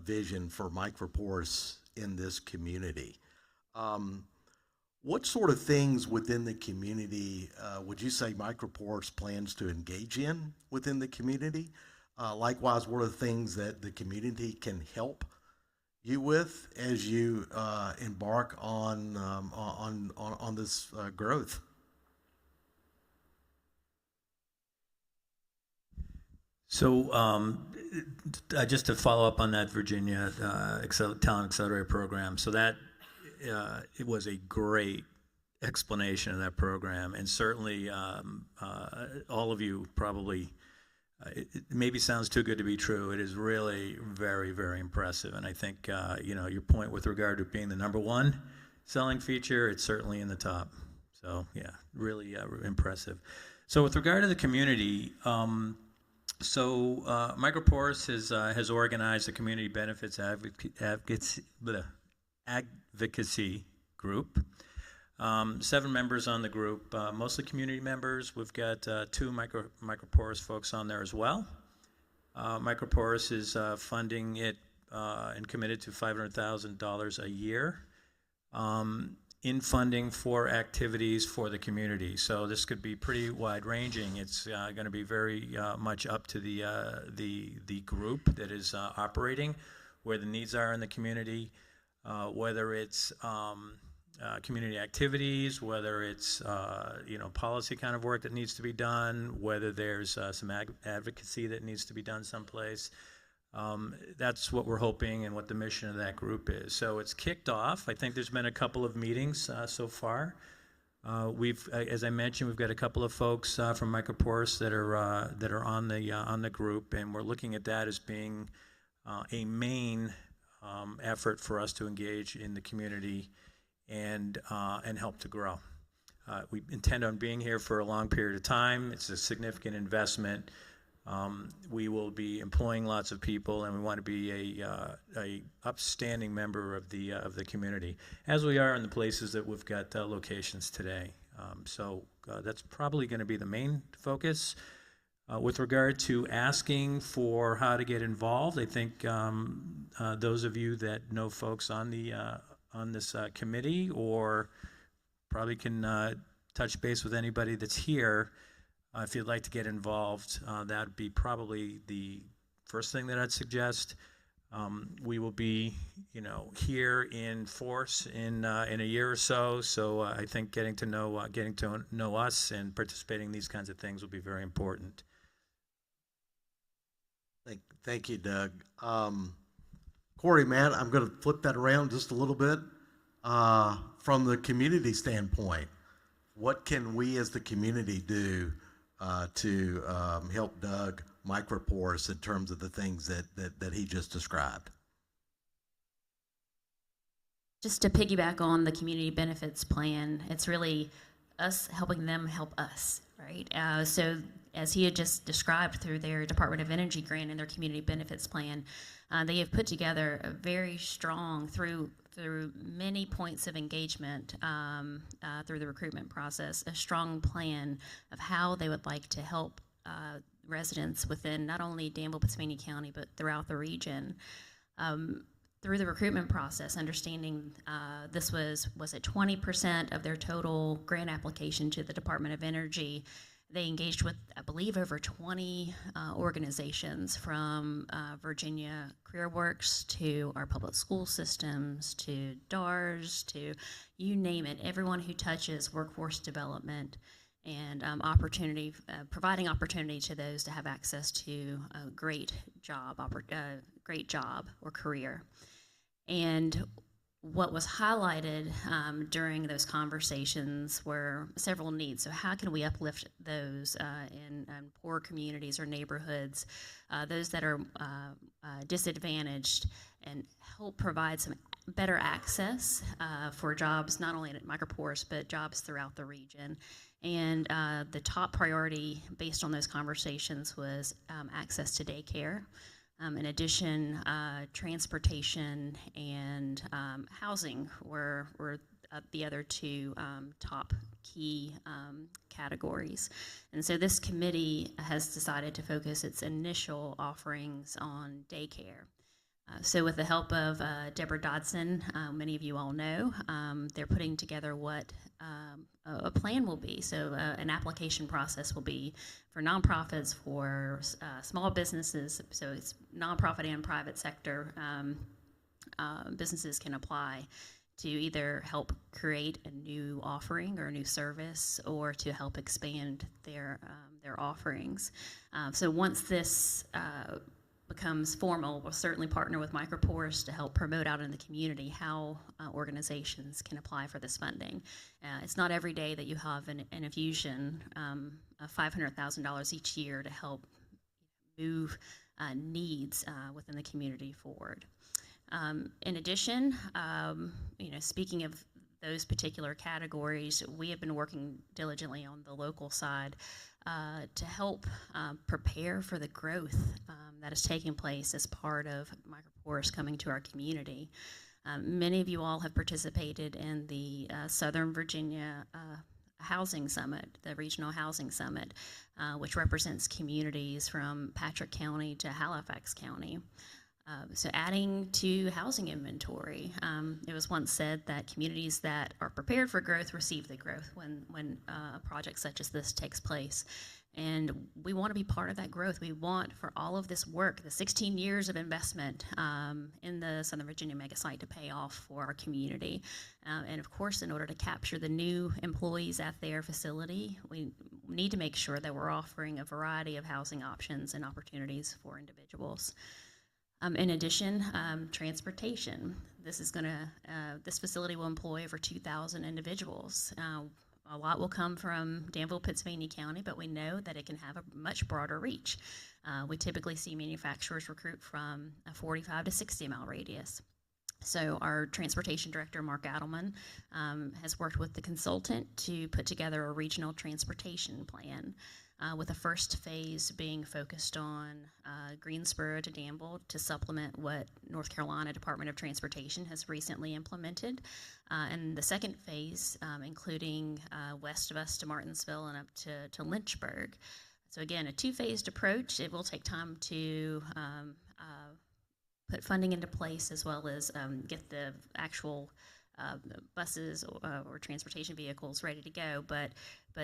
vision for Microporous in this community, what sort of things within the community would you say Microporous plans to engage in within the community? Likewise, what are the things that the community can help you with as you embark on this growth? So just to follow up on that Virginia Talent Accelerator Program, so that it was a great explanation of that program, and certainly all of you probably, it maybe sounds too good to be true. It is really very, very impressive, and I think your point with regard to being the ~1 selling feature, it's certainly in the top. So yeah, really impressive. So with regard to the community, Microporous has organized a community benefits advocacy group. 7 members on the group, mostly community members. We've got 2 Microporous folks on there as well. Microporous is funding it and committed to $500,000 a year in funding for activities for the community. So this could be pretty wide ranging. It's going to be very much up to the group that is operating, where the needs are in the community, whether it's community activities, whether it's policy kind of work that needs to be done, whether there's some advocacy that needs to be done someplace. That's what we're hoping and what the mission of that group is. So it's kicked off. I think there's been a couple of meetings so far. As I mentioned, we've got a couple of folks from Microporous that are on the group, and we're looking at that as being a main effort for us to engage in the community and help to grow. We intend on being here for a long period of time. It's a significant investment. We will be employing lots of people, and we want to be a upstanding member of the community, as we are in the places that we've got locations today. So that's probably going to be the main focus. With regard to asking for how to get involved, I think those of you that know folks on this committee, or probably can touch base with anybody that's here. If you'd like to get involved, that'd be probably the first thing that I'd suggest. We will be, here in force in a year or so. So I think getting to know us and participating in these kinds of things will be very important. Thank you, Doug. Corey, Matt, I'm going to flip that around just a little bit. From the community standpoint, what can we as the community do to help Doug Microporous in terms of the things that he just described? Just to piggyback on the community benefits plan, it's really us helping them help us, right? So as he had just described through their Department of Energy grant and their community benefits plan, they have put together a very strong, through many points of engagement through the recruitment process, a strong plan of how they would like to help residents within not only Danville, Pittsylvania County, but throughout the region. Through the recruitment process, understanding this was it 20% of their total grant application to the Department of Energy. They engaged with, I believe, over 20 organizations, from Virginia CareerWorks to our public school systems to DARS to you name it, everyone who touches workforce development and providing opportunity to those to have access to a great job or career. And what was highlighted during those conversations were several needs. So how can we uplift those in poor communities or neighborhoods, those that are disadvantaged, and help provide some better access for jobs, not only at Microporous, but jobs throughout the region. And the top priority based on those conversations was access to daycare. In addition, transportation and housing were the other 2 top key categories. And so this committee has decided to focus its initial offerings on daycare. So with the help of Deborah Dodson, many of you all know, they're putting together what a plan will be. So an application process will be for nonprofits, for small businesses, so it's nonprofit and private sector businesses can apply to either help create a new offering or a new service, or to help expand their their offerings. So once this becomes formal, we'll certainly partner with Microporous to help promote out in the community how organizations can apply for this funding. It's not every day that you have an infusion of $500,000 each year to help move needs within the community forward. In addition, speaking of those particular categories, we have been working diligently on the local side to help prepare for the growth that is taking place as part of Microporous coming to our community. Many of you all have participated in the Southern Virginia Housing Summit, the Regional Housing Summit, which represents communities from Patrick County to Halifax County. So adding to housing inventory, it was once said that communities that are prepared for growth receive the growth when a project such as this takes place. And we want to be part of that growth. We want for all of this work, the 16 years of investment in the Southern Virginia mega site to pay off for our community. And of course, in order to capture the new employees at their facility, we need to make sure that we're offering a variety of housing options and opportunities for individuals. In addition, transportation. This facility will employ over 2,000 individuals. A lot will come from Danville, Pittsylvania County, but we know that it can have a much broader reach. We typically see manufacturers recruit from a 45 to 60 mile radius. So our transportation director, Mark Adelman, has worked with the consultant to put together a regional transportation plan, with the first phase being focused on Greensboro to Danville to supplement what North Carolina Department of Transportation has recently implemented. And the second phase, including west of us to Martinsville and up to Lynchburg. So again, a two-phased approach. It will take time to put funding into place as well as get the actual buses or transportation vehicles ready to go, but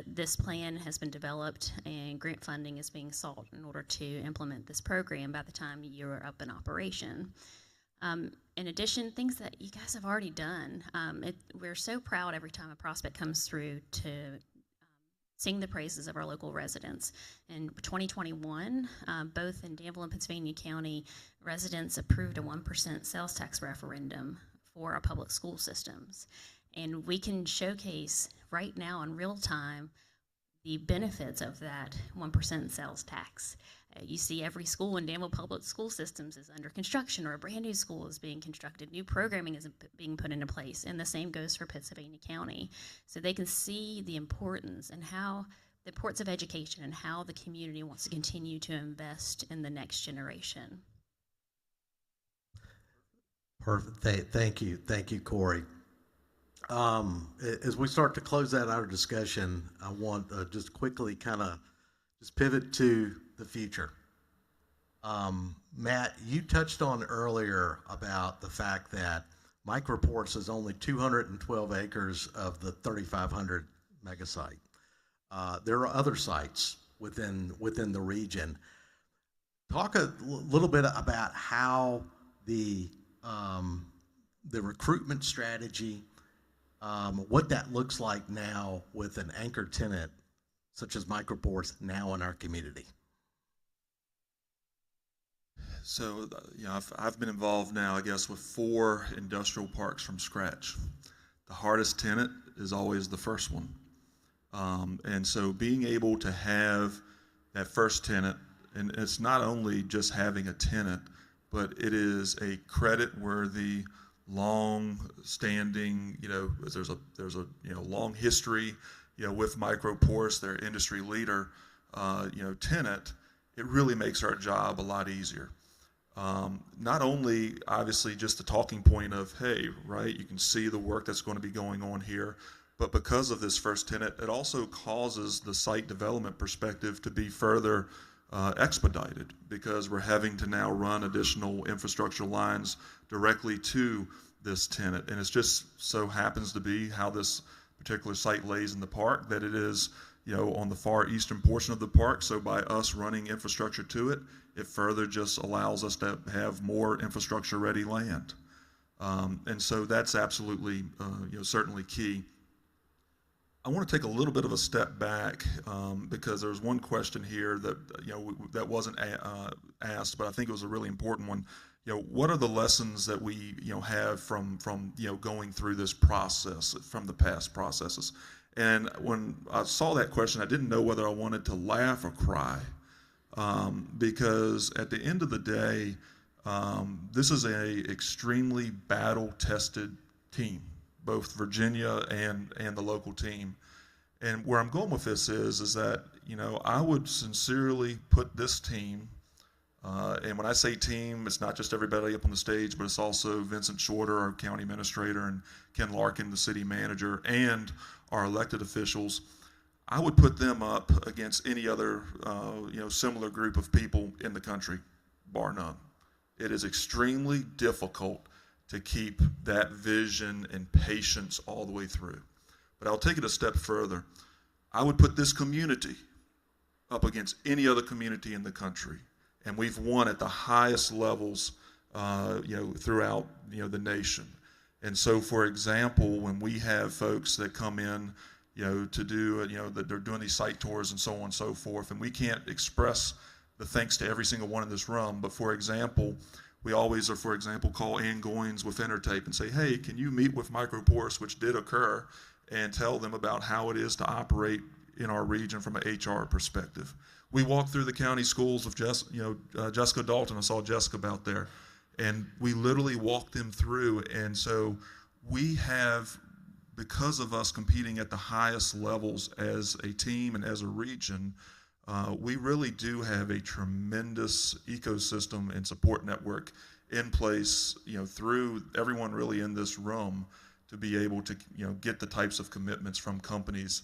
this plan has been developed and grant funding is being sought in order to implement this program by the time you're up in operation. In addition, things that you guys have already done, we're so proud every time a prospect comes through to sing the praises of our local residents. In 2021, both in Danville and Pittsylvania County, residents approved a 1% sales tax referendum for our public school systems. And we can showcase right now in real time the benefits of that 1% sales tax. You see every school in Danville Public School Systems is under construction, or a brand new school is being constructed. New programming is being put into place, and the same goes for Pittsylvania County. So they can see the importance and how the importance of education and how the community wants to continue to invest in the next generation. Perfect. Thank you, Corey. As we start to close out our discussion, I want just quickly kind of just pivot to the future. Matt, you touched on earlier about the fact that Microporous is only 212 acres of the 3,500 mega site. There are other sites within the region. Talk a little bit about how the recruitment strategy, what that looks like now with an anchor tenant such as Microporous now in our community. So, I've been involved now, I guess, with 4 industrial parks from scratch. The hardest tenant is always the first one. And so being able to have that first tenant, and it's not only just having a tenant, but it is a credit-worthy, long-standing, there's a long history, with Microporous, their industry leader, tenant. It really makes our job a lot easier. Not only, obviously, just the talking point of, hey, right, you can see the work that's going to be going on here, but because of this first tenant, it also causes the site development perspective to be further expedited, because we're having to now run additional infrastructure lines directly to this tenant. And it just so happens to be how this particular site lays in the park, that it is, on the far eastern portion of the park. So by us running infrastructure to it, it further just allows us to have more infrastructure ready land. And so that's absolutely, certainly key. I want to take a little bit of a step back because there's one question here that that wasn't asked, but I think it was a really important one. What are the lessons that we have from going through this process, from the past processes? And when I saw that question, I didn't know whether I wanted to laugh or cry, because at the end of the day, this is a extremely battle-tested team, both Virginia and the local team. And where I'm going with this is that I would sincerely put this team, and when I say team, it's not just everybody up on the stage, but it's also Vincent Shorter, our county administrator, and Ken Larkin, the city manager, and our elected officials. I would put them up against any other similar group of people in the country, bar none. It is extremely difficult to keep that vision and patience all the way through. But I'll take it a step further. I would put this community up against any other community in the country. And we've won at the highest levels, throughout, the nation. And so, for example, when we have folks that come in, to do, that they're doing these site tours and so on and so forth, and we can't express the thanks to every single one in this room, but for example, we always, call Ann Goins with Intertape and say, hey, can you meet with Microporous, which did occur, and tell them about how it is to operate in our region from an HR perspective. We walked through the county schools of Jessica Dalton. I saw Jessica about there, and we literally walked them through. And so we have, because of us competing at the highest levels as a team and as a region, we really do have a tremendous ecosystem and support network in place, through everyone really in this room, to be able to, get the types of commitments from companies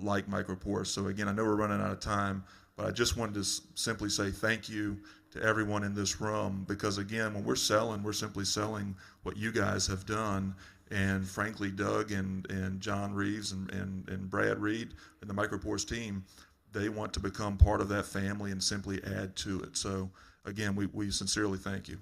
like Microporous. So again, I know we're running out of time, but I just wanted to simply say thank you to everyone in this room, because again, when we're selling, we're simply selling what you guys have done. And frankly, Doug and John Reeves and Brad Reed and the Microporous team, they want to become part of that family and simply add to it. So again, we sincerely thank you.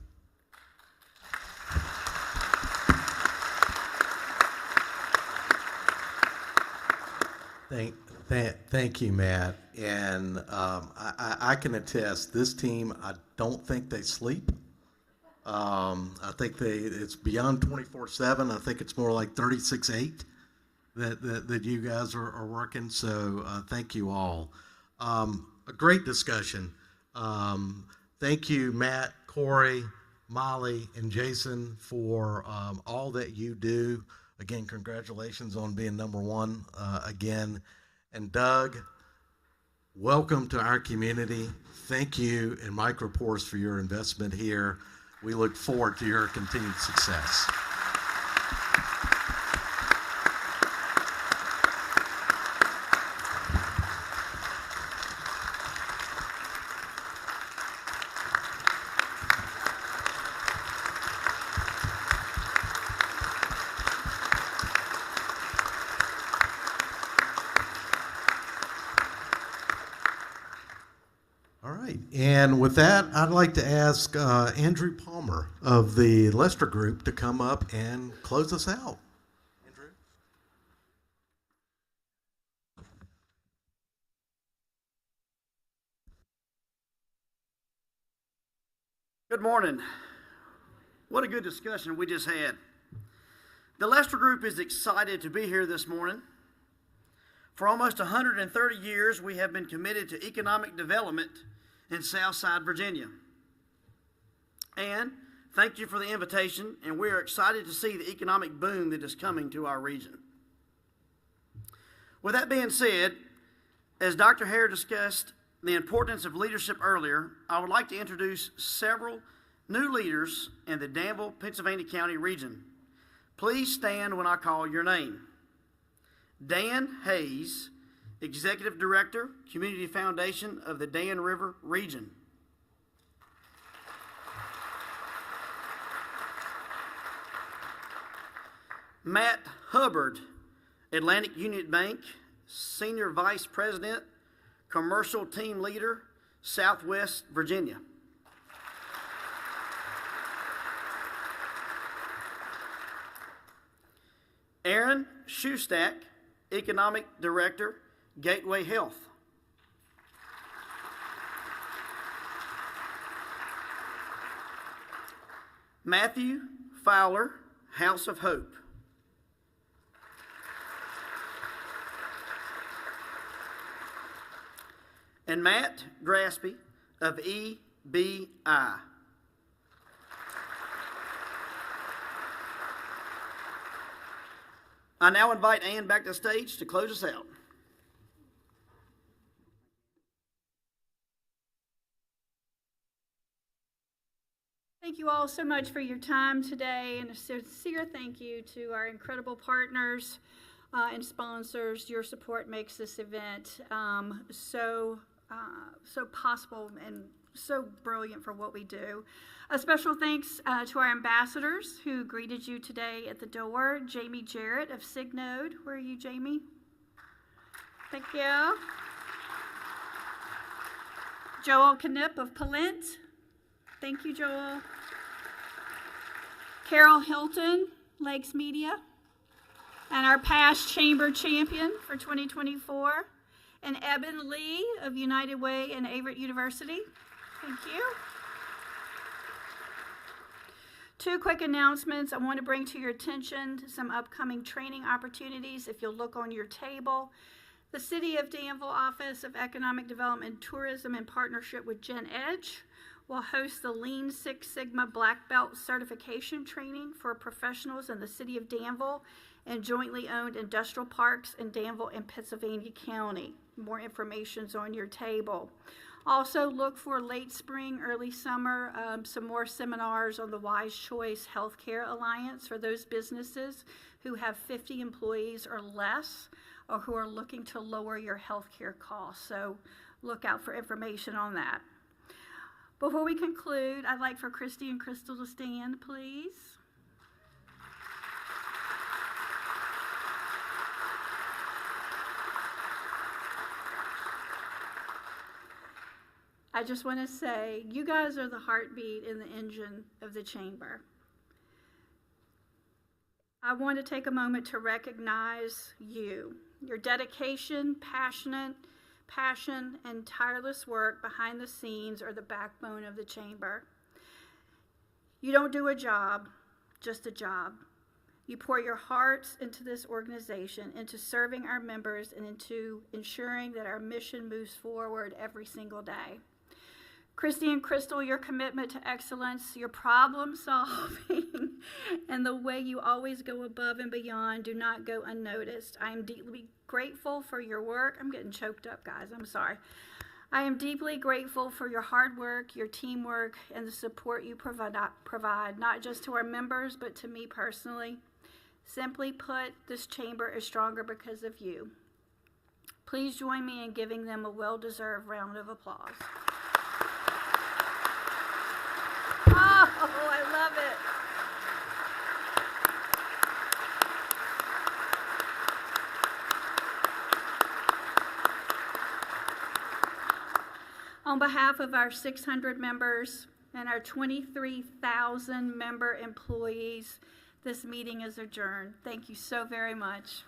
Thank you, Matt. And I can attest, this team, I don't think they sleep. I think it's beyond 24/7. I think it's more like 36/8 that you guys are working. So thank you all. A great discussion. Thank you, Matt, Corey, Molly, and Jason, for all that you do. Again, congratulations on being #1 again. And Doug, welcome to our community. Thank you and Microporous for your investment here. We look forward to your continued success. And with that, I'd like to ask Andrew Palmer of the Lester Group to come up and close us out. Andrew? Good morning. What a good discussion we just had. The Lester Group is excited to be here this morning. For almost 130 years, we have been committed to economic development in Southside Virginia. And thank you for the invitation, and we are excited to see the economic boom that is coming to our region. With that being said, as Dr. Hare discussed the importance of leadership earlier, I would like to introduce several new leaders in the Danville, Pennsylvania County region. Please stand when I call your name. Dan Hayes, Executive Director, Community Foundation of the Dan River Region. Matt Hubbard, Atlantic Union Bank, Senior Vice President, Commercial Team Leader, Southwest Virginia. Aaron Shoestack, Economic Director, Gateway Health. Matthew Fowler, House of Hope. And Matt Graspy of EBI. I now invite Ann back to the stage to close us out. Thank you all so much for your time today, and a sincere thank you to our incredible partners and sponsors. Your support makes this event so possible and so brilliant for what we do. A special thanks to our ambassadors who greeted you today at the door. Jamie Jarrett of Signode. Where are you, Jamie? Thank you. Joel Knipp of Palent. Thank you, Joel. Carol Hilton, Lakes Media. And our past chamber champion for 2024. And Eben Lee of United Way and Averett University. Thank you. Two quick announcements I want to bring to your attention, some upcoming training opportunities. If you'll look on your table, the City of Danville Office of Economic Development and Tourism, in partnership with Gen Edge, will host the Lean Six Sigma Black Belt Certification Training for professionals in the City of Danville and jointly owned industrial parks in Danville and Pittsylvania County. More information is on your table. Also, look for late spring, early summer, some more seminars on the Wise Choice Healthcare Alliance for those businesses who have 50 employees or less, or who are looking to lower your healthcare costs. So look out for information on that. Before we conclude, I'd like for Christy and Crystal to stand, please. I just want to say, you guys are the heartbeat and the engine of the chamber. I want to take a moment to recognize you. Your dedication, passion, and tireless work behind the scenes are the backbone of the chamber. You don't do a job, just a job. You pour your hearts into this organization, into serving our members, and into ensuring that our mission moves forward every single day. Christy and Crystal, your commitment to excellence, your problem solving, and the way you always go above and beyond do not go unnoticed. I am deeply grateful for your work. I'm getting choked up, guys. I'm sorry. I am deeply grateful for your hard work, your teamwork, and the support you provide, not just to our members, but to me personally. Simply put, this chamber is stronger because of you. Please join me in giving them a well-deserved round of applause. Oh, I love it. On behalf of our 600 members and our 23,000 member employees, this meeting is adjourned. Thank you so very much.